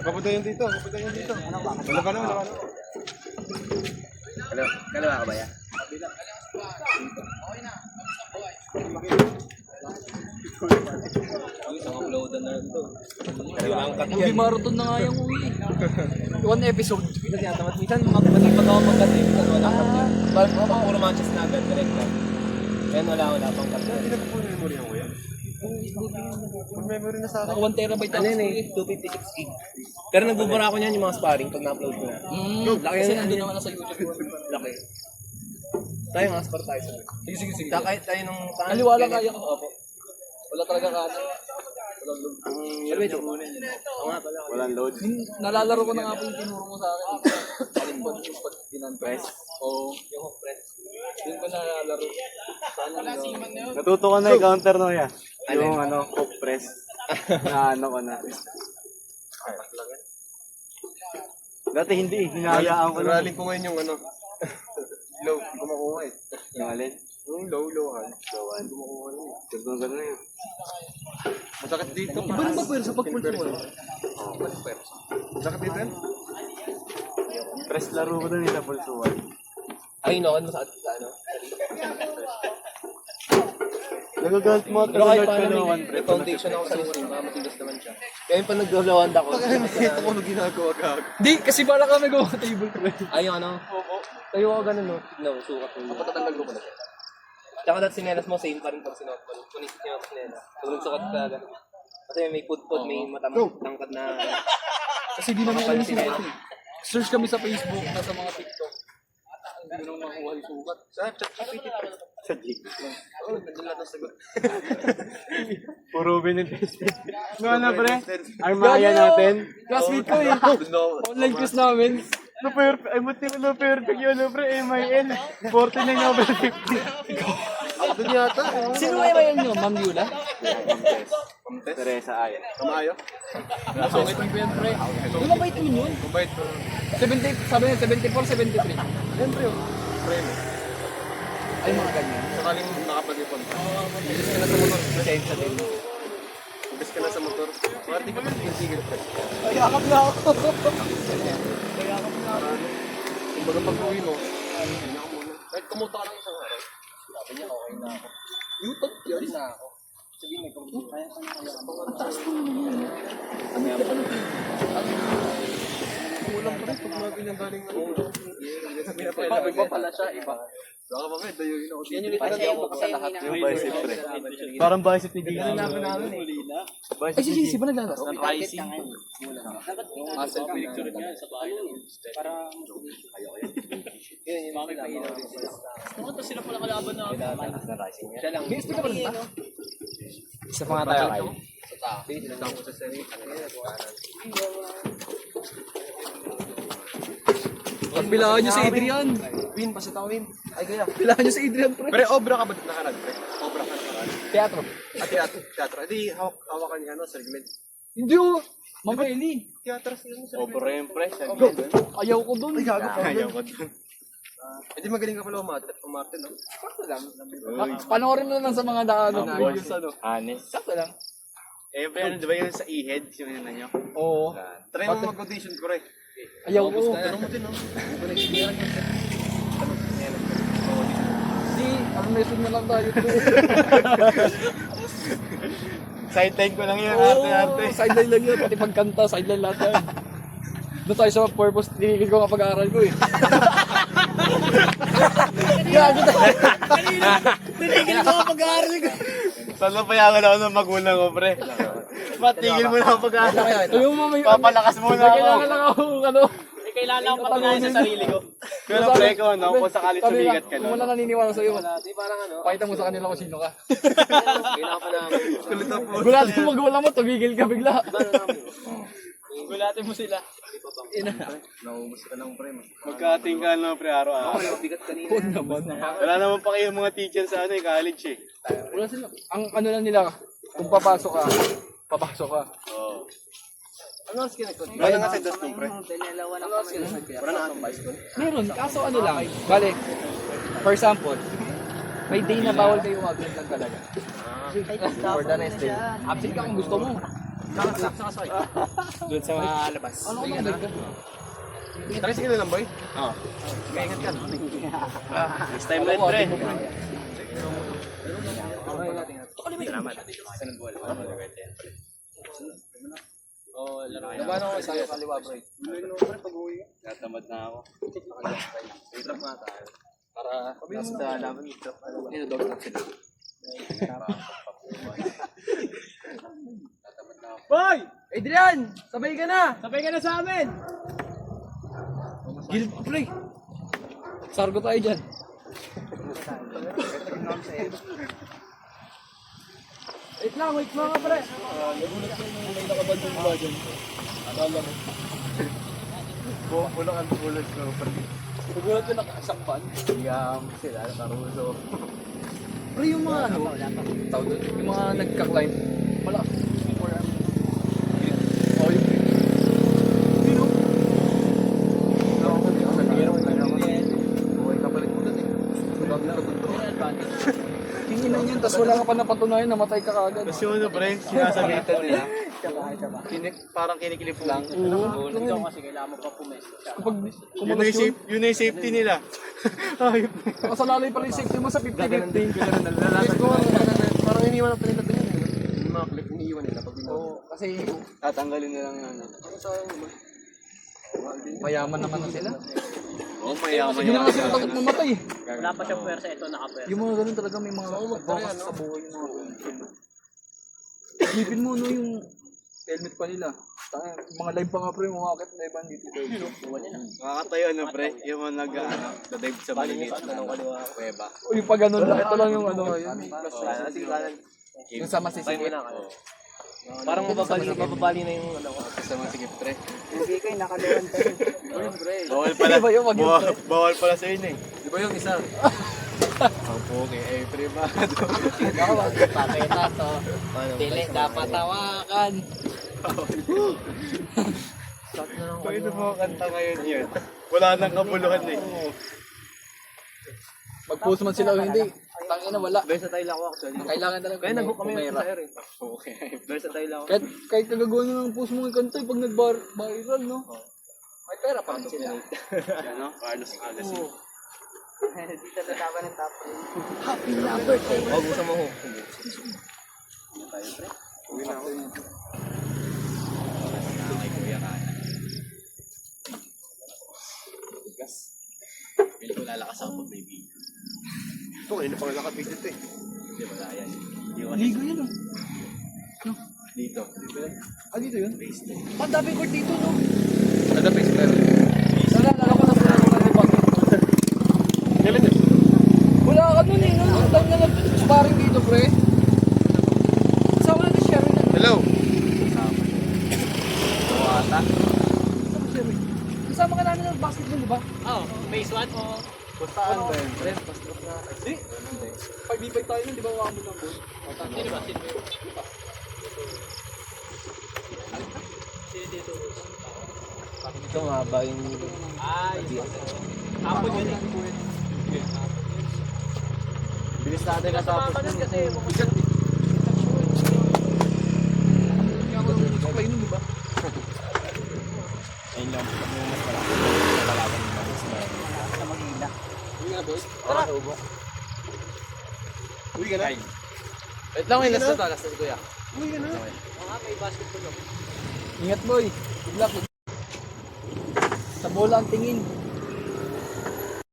Papunta yun dito. Wala ka na. Kalawa ka ba yan? Movie marathon na nga yung uwi. One episode. Minsan mag-mag ako mag-cut minsan wala cut yun. Puro matches na agad, direct na. Yan wala pang cut. Hindi na po memory ako yan. Full memory na sa akin. Naka 1 terabyte Ano ako. yun eh, 256 gig. Pero nagbubura ako niyan yung mga sparring pag na-upload ko na. Laki Kasi yan. nandun naman na sa YouTube. Laki. Tayo nga, spar tayo sa Sige. Kahit tayo nung... Kaliwala kaya ko. Opo. Wala talaga kaya. Sabi ito. Oo nga pala. Walang load. Nalalaro ko na nga po yung tinuro mo sa akin. Alin ba yung pag pinanpress? Oo. Yung press. Yun ko nalalaro. Sana lang. Natuto ko na i-counter no ya. Yung hook press. Na ko na. Dati hindi, hinayaan ko lang. Naraling ko ngayon yung low. Hindi ko makuha eh. Yung alin? Yung low-lowan. Gawan. Hindi ko makuha yun. Ganun yun. Masakit dito. Iba rin ba pwede sa pagpulso mo? Masakit dito yan? Press laro ko dun sa pulsuan. Ay, no, ano sa ano? Nagagalt mo at Pero kahit nagagalt ka paano naman. may foundation ako sa listing, matigas naman siya. Kaya yung pag nag-lawand ako, Ito ko ano ginagawa gago. Di, kasi bala kami gawa table press. ay yung ano, tayo ako ganun, no? Tignan mo, sukat mo. Patatanggal ko pala siya. Tsaka dati sinelas mo, same pa rin pag sinuot mo. Punisip niya ako sinelas. Pag nagsukat ka, ganun. Kasi may pud-pud, may matangkad na... Kasi di naman kami sinukat eh. Search kami sa Facebook na sa mga TikTok. Hindi ko naman makuha yung sukat. Sa ChatGPT. Sa Jig. Oo, nandun lahat ng sagot. Puro binitest. No, ano pre? Armaya natin. Classmate ko eh. Online quiz namin. No perfect. Ay, buti ko no perfect yun. No pre, MIL. 49 over 50. Doon yata. Sino may mayan nyo? Ma'am Yula? Teresa Ayan. Kamayo? Sungit mo yan, pre. Yung mabait mo yun. Mabait pa. 70, sabi niya 74, 73. Siyempre yun. Preme. Ay, mga ganyan. Sakaling nakapag-ipon ka. Imbis ka na sa motor. Pasensya din. Imbis ka na sa motor. Marty ka pa tigil-tigil pre. Ayakap na ako. Kumbaga pag-uwi mo, hindi na ako muna. Kahit kumuta ka lang isang araw. Sabi niya, okay na ako. YouTube yun. Hindi na ako. Sabi may kumuta. Kaya ko na kaya ako. Kulang pa rin pag mga ganyan galing na ulo. Iba pala siya, iba. Baka mamaya, dayuhin ako Yan dito. yung literal ako sa lahat. Yung bicep pre. Parang bicep ni Gigi. Ay, si ba naglalaro? Rising. Muscle Picture niya sa bahay. Para yun, yung mga ilaw din sila. Ano sila pala kalaban na Rising. Siya lang. May explain ka ba nito? Isa pa nga tayo kayo. Sa tao. Sinasama ko sa sarili. Pagbilaan nyo si Adrian. Win, pasok ako win. Ay, kaya. Bilaan nyo si Adrian, pre. Pre, obra ka ba nakarag pre? Obra ka nakarag. Teatro. At teatro. Hindi, hawakan niya sa reglement. Hindi oh. Mama Eli. Teatro sila mo sa Opo rin pre. Ayaw ko dun. Ayaw ko dun. Hindi magaling ka pala umarte, no? Panoorin mo lang sa mga naano na. Videos ano. Honest. Sakto lang. Eh pre, ano diba yun sa e-head? Yung yun na nyo? Oo. Try mo mag-audition, pre. Ayaw ko. Tanong mo din, no? Hindi. Ang message na lang tayo. Sideline ko lang yun, Oo. arte-arte. Sideline lang yun. Pati pagkanta, sideline lahat yan. Doon tayo sa purpose, tinigil ko nga pag-aaral ko eh. Gago tayo. Tinigil ko nga pag-aaral ko. Saan mo payagan ako ng magulang ko, pre? Matigil mo na ang pag-aaral. Ayaw mo may... Papalakas muna ako. Kailangan lang ako, ano. Kailangan akong patunayan sa sarili ko. Pero pre ko, no? Kung sakali Sabi sumigat ka kung nun. wala naniniwala sa'yo, Di parang ano. pakita mo sa kanila kung sino ka. Kailangan pa namin. Gulati mo magulang mo, tumigil ka bigla. Gulatin mo sila. Naubos ka lang, pre. Magkating ka no, pre, araw-araw. Bigat kanina. Oo naman. Wala naman pa kayo mga teacher sa ano, college eh. Wala sila. Ang ano lang nila, kung papasok ka, papasok ka. Oo. Ano ang skin nagkot? Wala nga sa industry, pre. Ano ang sila? Wala na atong vice ko. Meron, kaso ano lang. Bale, for example, May day na bawal kayo mag-absent lang talaga. For the rest day. Absent ka kung gusto mo. Doon sa mga labas. Ano kung mag ka? Tricycle na lang, boy. Oo. Next time ulit, pre. Salamat. Sunod buwan. Oo, laro kayo. Paano ko sa'yo kaliwa, bro? Tatamad na ako. Wait lang nga tayo. Para Basta naman ito. inodog na sila. Boy! Adrian! Sabay ka na! Sabay ka na sa amin! Guild pre! Sargo tayo dyan. Wait lang nga pre. Nagulat ko yung may nakabandong ba dyan. Akala mo. Pulang ang bulas ko. Nagulat ko nakasakpan. Yam sila, karuso. Pre yung mga ano, tawag doon, yung mga nagka-climb. Malakas. Oh, yung sino? Buhay ka balik mo dun eh. Tinginan yun, tapos wala ka pa napatunayan, namatay ka kagad. Tapos yung ano, pre, sinasabitan nila. Parang kinikilip lang. Ito kasi kailangan mo pa pumesto. Kapag Yun kumulas yun, yun na yung safety nila. Ayop. nakasalalay pa rin yung safety mo sa 50-50. Parang iniwan na pinila din yun. Yung mga clip, iniiwan nila pag binawa. Oo, kasi Tatanggalin na lang yan. mayaman naman na sila. Oo, mayaman Hindi na kasi takot mamatay. Wala pa siyang pwersa, ito nakapwersa. Yung mga ganun talaga may mga magbakas sa buhay yung mga ganun. Isipin mo no yung helmet pa nila. Mga live pa nga pre, umakit na ibang dito. Makakatayo ano, pre, yung mga nag-dive sa maliliit na kuweba. O yung pag ganun lang, ito lang yung ano. Yung sa masisigit. Parang mababali na yung ano ko. Sa masigit, pre. Hindi kayo nakaliwan tayo. Bawal pala. Di ba yung mag- Bawal pala sa inyo eh. Di ba yung isa? Ang pogi, eh, primado. Ako, pakita to. Dili dapat tawakan. Pwede mo kanta ngayon yun. Wala nang kabuluhan eh. Mag-post man sila o hindi. Tangina wala. Versatile ako actually. Kailangan talaga. Kaya nag-book kami pumera. sa air eh. Okay. Versatile ako. Kahit kagagawa nyo ng post mo ng kanta, pag nag-viral, no? May pera pa rin sila. Ano? Carlos Agassi. Dito na dapat ng top. Oh, gusto mo ho. Uwi na ako. Kay Kuya Kana. Gas. Pili ko lalakas ako pag may video. Ito, kanina pa nga nakapigit eh. Hindi, wala yan. Hindi ko Ligo yun, no? Dito. Ah, dito yun? base na. Ang dami court dito, no? Nada-base meron. Nalala ko na sila ng nalipag. Kailan yun? Wala ka nun eh, no? Ang dami na nag-sparring dito, pre. Sama na ni Sherry na. Hello? Wata. Sama ni Sherry. Kasama ka namin ng basketball, di ba? Oh, phase 1 o... Pustaan ba yun? Friend, basketball na. Hindi. 5v5 tayo nun, di ba? Wala mo ng ball. Sino ba? Sino ba? Sino dito? Ito nga ba yung... Tapos yun eh. Bilis natin natapos Makanan yun. kasi. Play nun, di ba? Ayun lang. Kung yung mas malaki. Kalaban mo mas malaki. Uwi ka na? Wait lang, last na to. Last na si Kuya. Uy, ka na. Oo nga, may basketball ako. Ingat, boy. Good luck. Sa bola ang tingin.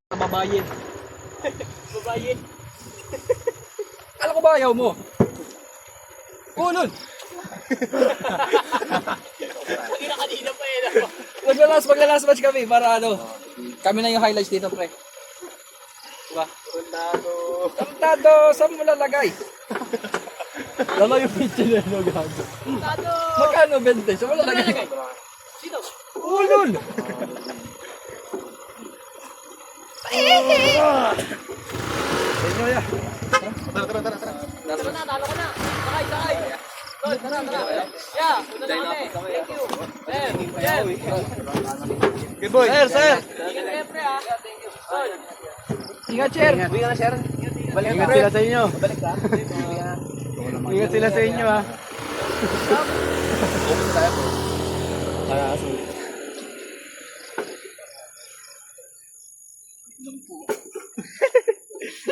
Sa babayin. Babae. Alam ko ba ayaw mo? Ulol! Kanina pa eh. Maglalas match kami para ano. Kami na yung highlights dito, pre. Diba? Kontado! Saan mo lalagay? Lalo yung picture na gago. Tado! Magkano 20? Saan mo lalagay? Sino? Ulol! Tara na, talo ka na. Sakay, sakay. Good, tara, tara. Yeah, punta na kami. Thank you. Jeff. Good boy. Sir! Ingat kayo, pre, ha. Thank you. Good. Ingat, Cher! Uwi ka na, Sharon. Ingat, ingat. Ingat sila sa inyo. Ingat sila sa inyo ha.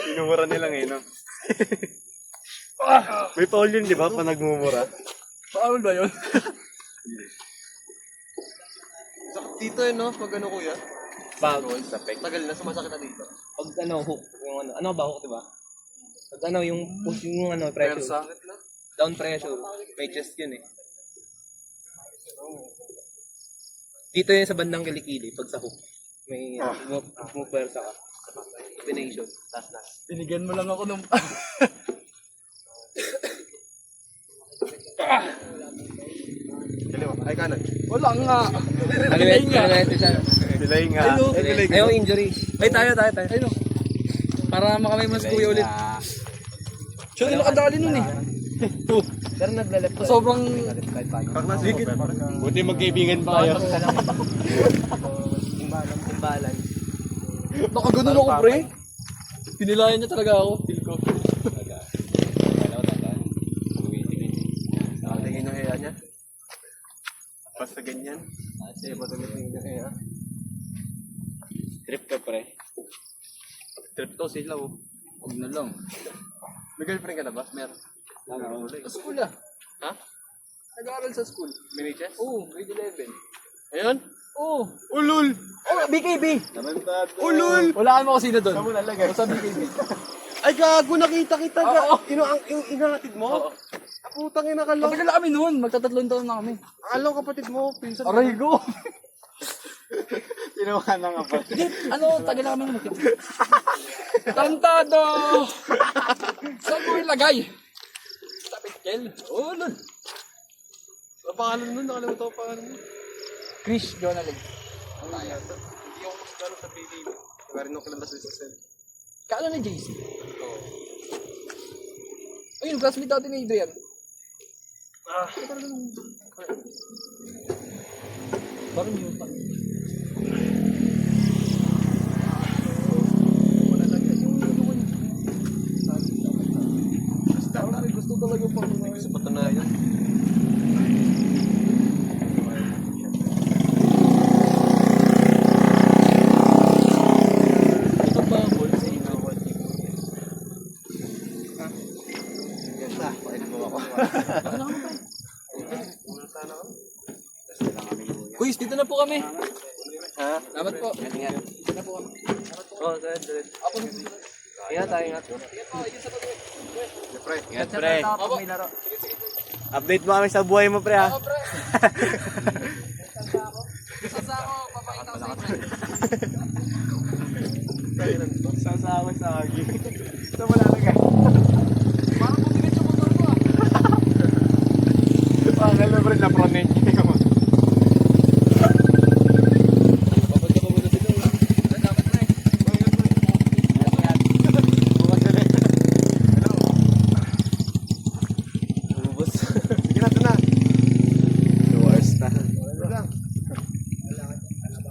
Minumura nilang eh, no? May Paul yun, di ba? Pa nagmumura. Paano ba yun? Dito yun, no? Pag ano, kuya? Bago, sa pek. Tagal na, sumasakit na dito. Pag ano, hook, yung ano ba hook, diba? Pag ano, yung push, yung ano, Pero pressure. sakit na. Down pressure. May chest yun eh. Dito yun sa bandang kilikili, pag sa hook. May pumupwersa ka. Combination. Last. Binigyan mo lang ako ng... Kaliwa. Ay, kanan. Wala nga. Kaliwet siya. Sila nga. Ayaw injury. Ay, tayo. Ayun o. Para makamay mas kuya ulit. Siya din nakadali nun eh. Pero naglalap ko. Sobrang... Buti magkaibigan pa kayo. Timbalan. Nakaganon ako, pre. Pinilayan niya talaga ako. Feel ko. Nakatingin yung haya niya. Basta ganyan. Sige, patuloy yung haya. Trip ka pre. Trip to, sila oh. Huwag na lang. May girlfriend ka na ba? Meron. Sa school ah. Ha? Nag-aaral sa school. Mini-chess? Oo, grade 11. Ayun? Oo. Ulul! Oh, BKB! Ulul! Wala mo kasi na doon. Basta BKB. Ay, gago, nakita kita ka. Oo. Yung inahatid mo? Putang ina ka lang. Kapag na kami noon, magtatatlong taon na kami. Alam kapatid mo, pinsan mo. Aray ko! Kinuha na nga pa. Hindi, tagal na kami magkita. Tantado! Saan mo ilagay? Sa pitkel? Oo, nun. Ang pangalan nun, nakalimutan ko ang pangalan nun. Chris Jonalig. Hindi ako mas gano'n sa PDB. Kaya rin ako kilala sa SSL. Kaano na JC? Ayun, classmate natin ni Adrian. Parang yun pa. Gusto talaga pa. Sa patunayan. Ito ba ang ball sa inyo? Kuys, dito na po kami. Ha? Salamat po. Dito na po kami. Oo, dahil. Ako na. Ingat tayo, ingat. Ingat pre. Ako. Update mo kami sa buhay mo pre ha. Ako, pre. Sasa ako, papakita ko sa inyo. Sasawa sa agi. Ito wala na guys. Parang bumigat yung motor ko ah. Pangal na pre na pronen niya. Babad ka muna sila. Dapat na eh. Sige na, ito na. 2 hours na. Wala lang.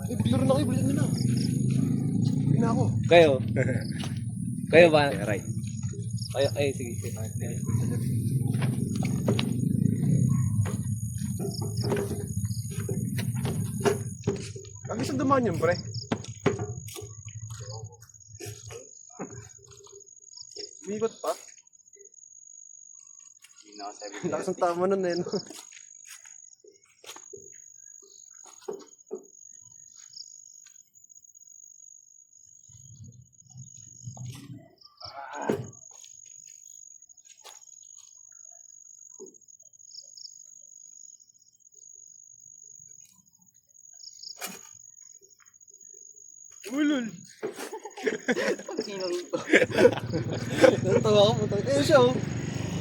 Eh, bilaro na kayo, bilisan nyo na. Hindi na ako. Kayo ba? Right. Ay, sige. Ang isang dumaan yun, pre. Umikot pa. Lakas ng tama nun eh. No? Ulul! Natawa ko, putang. Eh siya oh.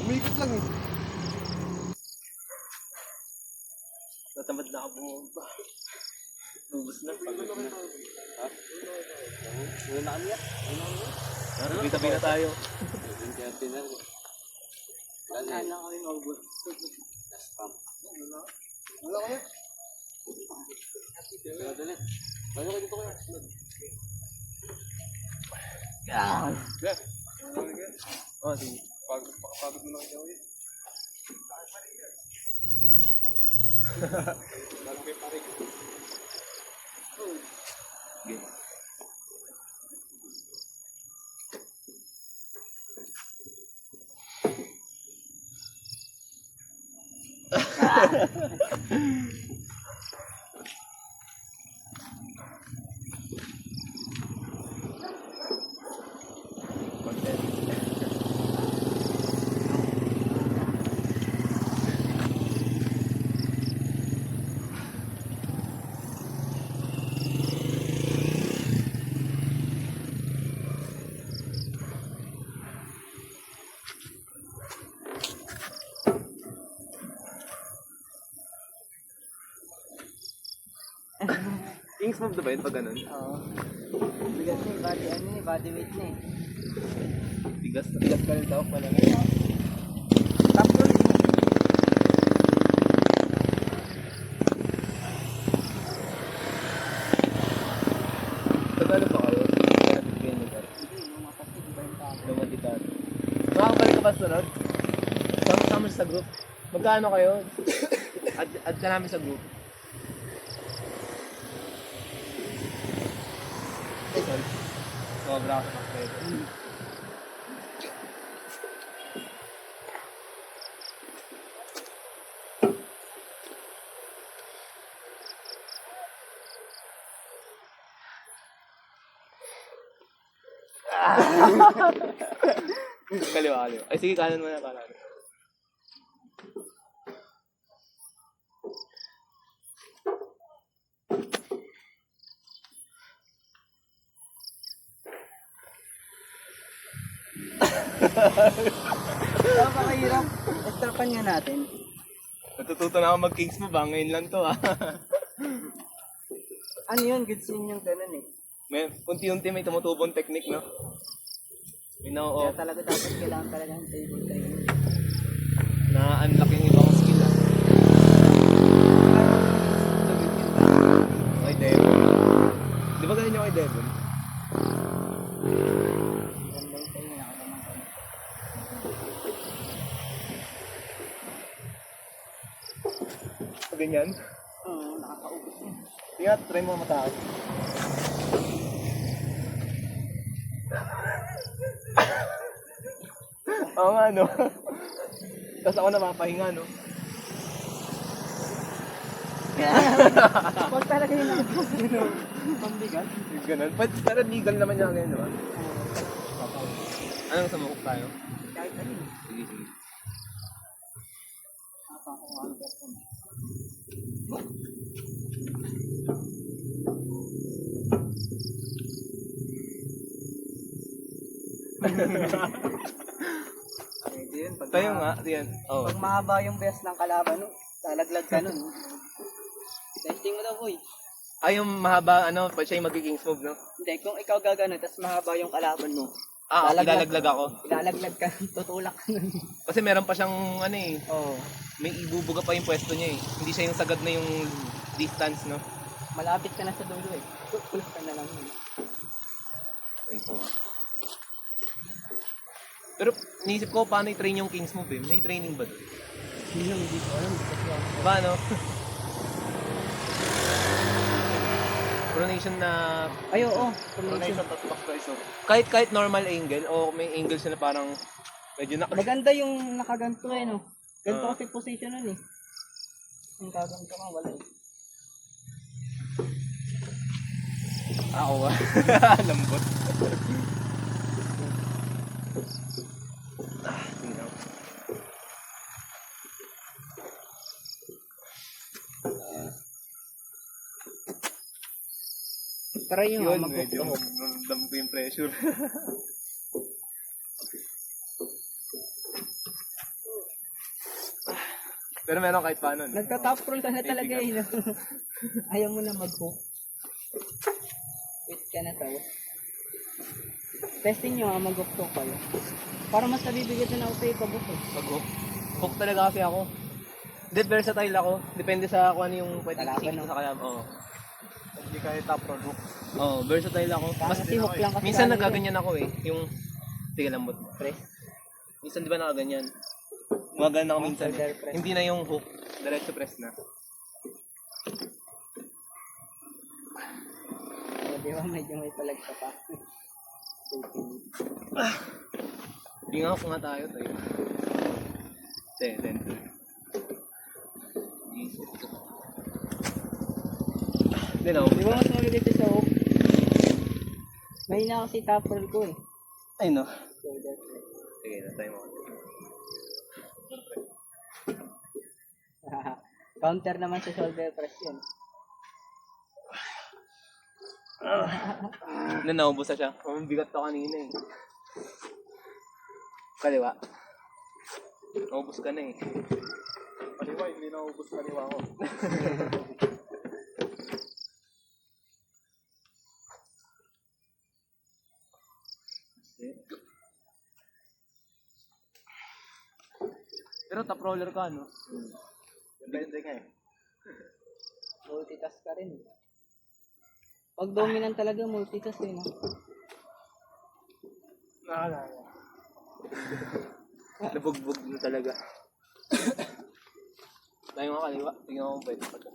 Umikot lang eh. Natamad na ako bumaba. Lubos na. Wala na kami yan. Tabi na tayo. Wala na kami maubos. Last pump. Wala kaya? Dali. Ano ka dito kaya? Yeah. Yeah. Kings move na ba yun pag ganun? Oo. Bigat na eh, body weight na eh. Bigas na. Bigat ka rin daw pala. Tagalog ba kayo? Lumatitan. Makakabalik ka ba sunod? Sama sa group. Magkano kayo? Add ka namin sa group. Sobra ako sa pakpwede. Kaliwa. Ay sige, kanan mo na kanan. Napakahirap. Estrapan nga natin. Natututo na ako mag-kings mo ba? Ngayon lang to ah. Ano yun? Good scene yung ganun eh. May unti-unti may tumutubong technique, no? You know, Kaya talaga dapat kailangan talaga ng table training. na-unlock yung ibang skill ah. Kay Devon. Di ba ganun yung kay Devon? Ganda yung tayo nakatamang kami. Ganyan? Oo, nakakaubos yun. Tingnan, try mo mataas. Oo nga, no? Tapos ako napapahinga, no? Huwag talaga yun ang pambigat. Yung ganun. Pero legal naman niya ngayon, diba? Anong sumukok tayo? Kahit ano yun. Sige, sige. Kapang kung ang person. Pwede yun. Tayo nga, yan. Oh. Pag mahaba yung best ng kalaban, no? Lalaglag ka nun. Testing mo daw, boy. Ay, yung mahaba, ano, pa siya yung magiging smooth, no? Hindi, kung ikaw gagano, tapos mahaba yung kalaban mo. Ah, Lalaglag. ilalaglag ako. Ilalaglag ka, tutulak ka nun. Kasi meron pa siyang, ano eh, Oo. may ibubuga pa yung pwesto niya eh. Hindi siya yung sagad na yung distance, no? Malapit ka na sa dulo eh. Tulak ka na lang yun. Ay po. Pero niisip ko paano i-train yung King's Move eh. May training ba doon? Hindi ko alam. Diba no? Pronation na Ay, oo. Combination. kahit normal angle o may angle siya na parang medyo Maganda yung nakaganto eh, no? Ganto Ah. kasi position nun eh. Yung kaganto ka, wala eh. ako ah. Lambot. Sige lang. Try yung Yun, mag medyo ramdam ko yung pressure. Pero meron kahit paano. no? Nagka-top roll ka na talaga eh. No? Ayaw mo na mag-hook. Wait ka na tayo. Testing nyo mag-hook kayo. Para mas nabibigyan na ako sa ipag-hook eh. Pag-hook. Hook talaga kasi ako. Hindi, versatile ako. Depende sa kung ano yung pwede Kalaban, isingit no? sa kalaban. Oo. Hindi kaya top roll hook. Oo, versatile ako. Kasi hook lang kasi. Minsan kaya nagaganyan ako eh. Yung, sige lambot mo. Press. Minsan di ba nakaganyan? Gumagana ako minsan eh. Shoulder press. Hindi na yung hook. Diretso press na. Di ba medyo may palagta pa? Hindi nga ako nga tayo. Ten. Hindi na. Di ba mas maganda dito sa hook? Mahina kasi topper ko eh. Ay no. Shoulder press. Sige na tayo mo. Counter naman sa shoulder press yun. Naubos na siya. Bigat to kanina eh. Kaliwa. Naubos ka na eh. Kaliwa, hindi na ubus kaliwa ko. Pero top roller ka, no? Depende nga eh. Multitask ka rin. Pag dominant talaga, multitask eh, no? Nabugbog na talaga. Tayo nga kaliwa. Tingnan ko kung pwede pa ito.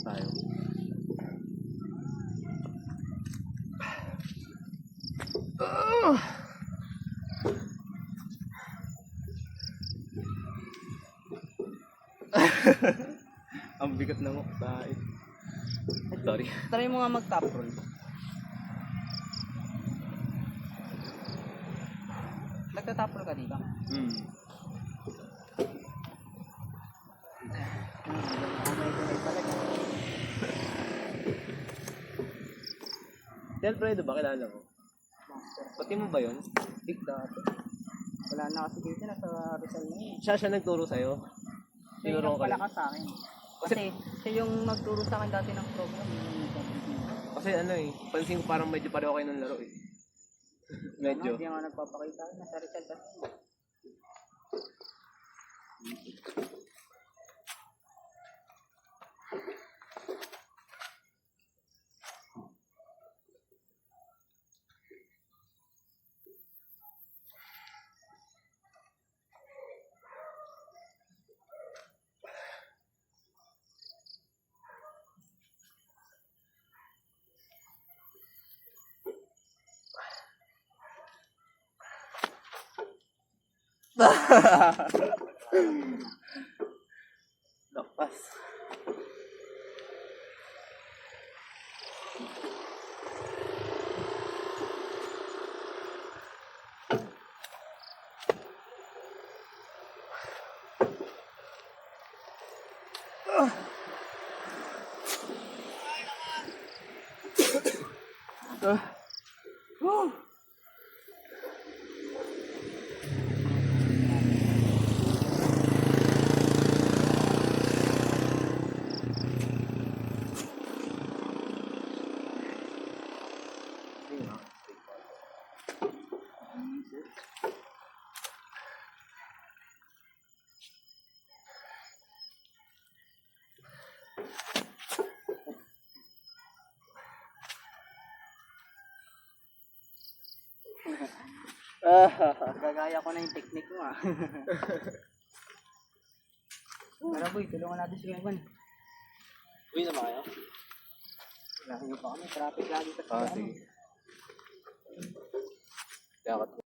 Tayo. Ang bigat na mo. Dahil. Sorry. Try mo nga mag-top roll. Nagta-top roll ka, di ba? Del Fredo ba? Kilala mo? Pati mo ba yun? Big dati. Wala na kasi dito, nasa Rizal na yun. Siya nagturo sa'yo? Siya Tinuro yung ka nagpalakas sa akin. Kasi siya yung nagturo sa akin dati ng program. Kasi ano eh, pansin ko parang medyo pareho kayo ng laro eh. Medyo. Hindi nga nagpapakita. Nasa Rizal kasi. Lakas. Gagaya ko na yung technique mo ah. Tara boy, tulungan natin si Evan. Uy naman kayo? Layo pa kami, traffic lagi sa Ah, sige. Dapat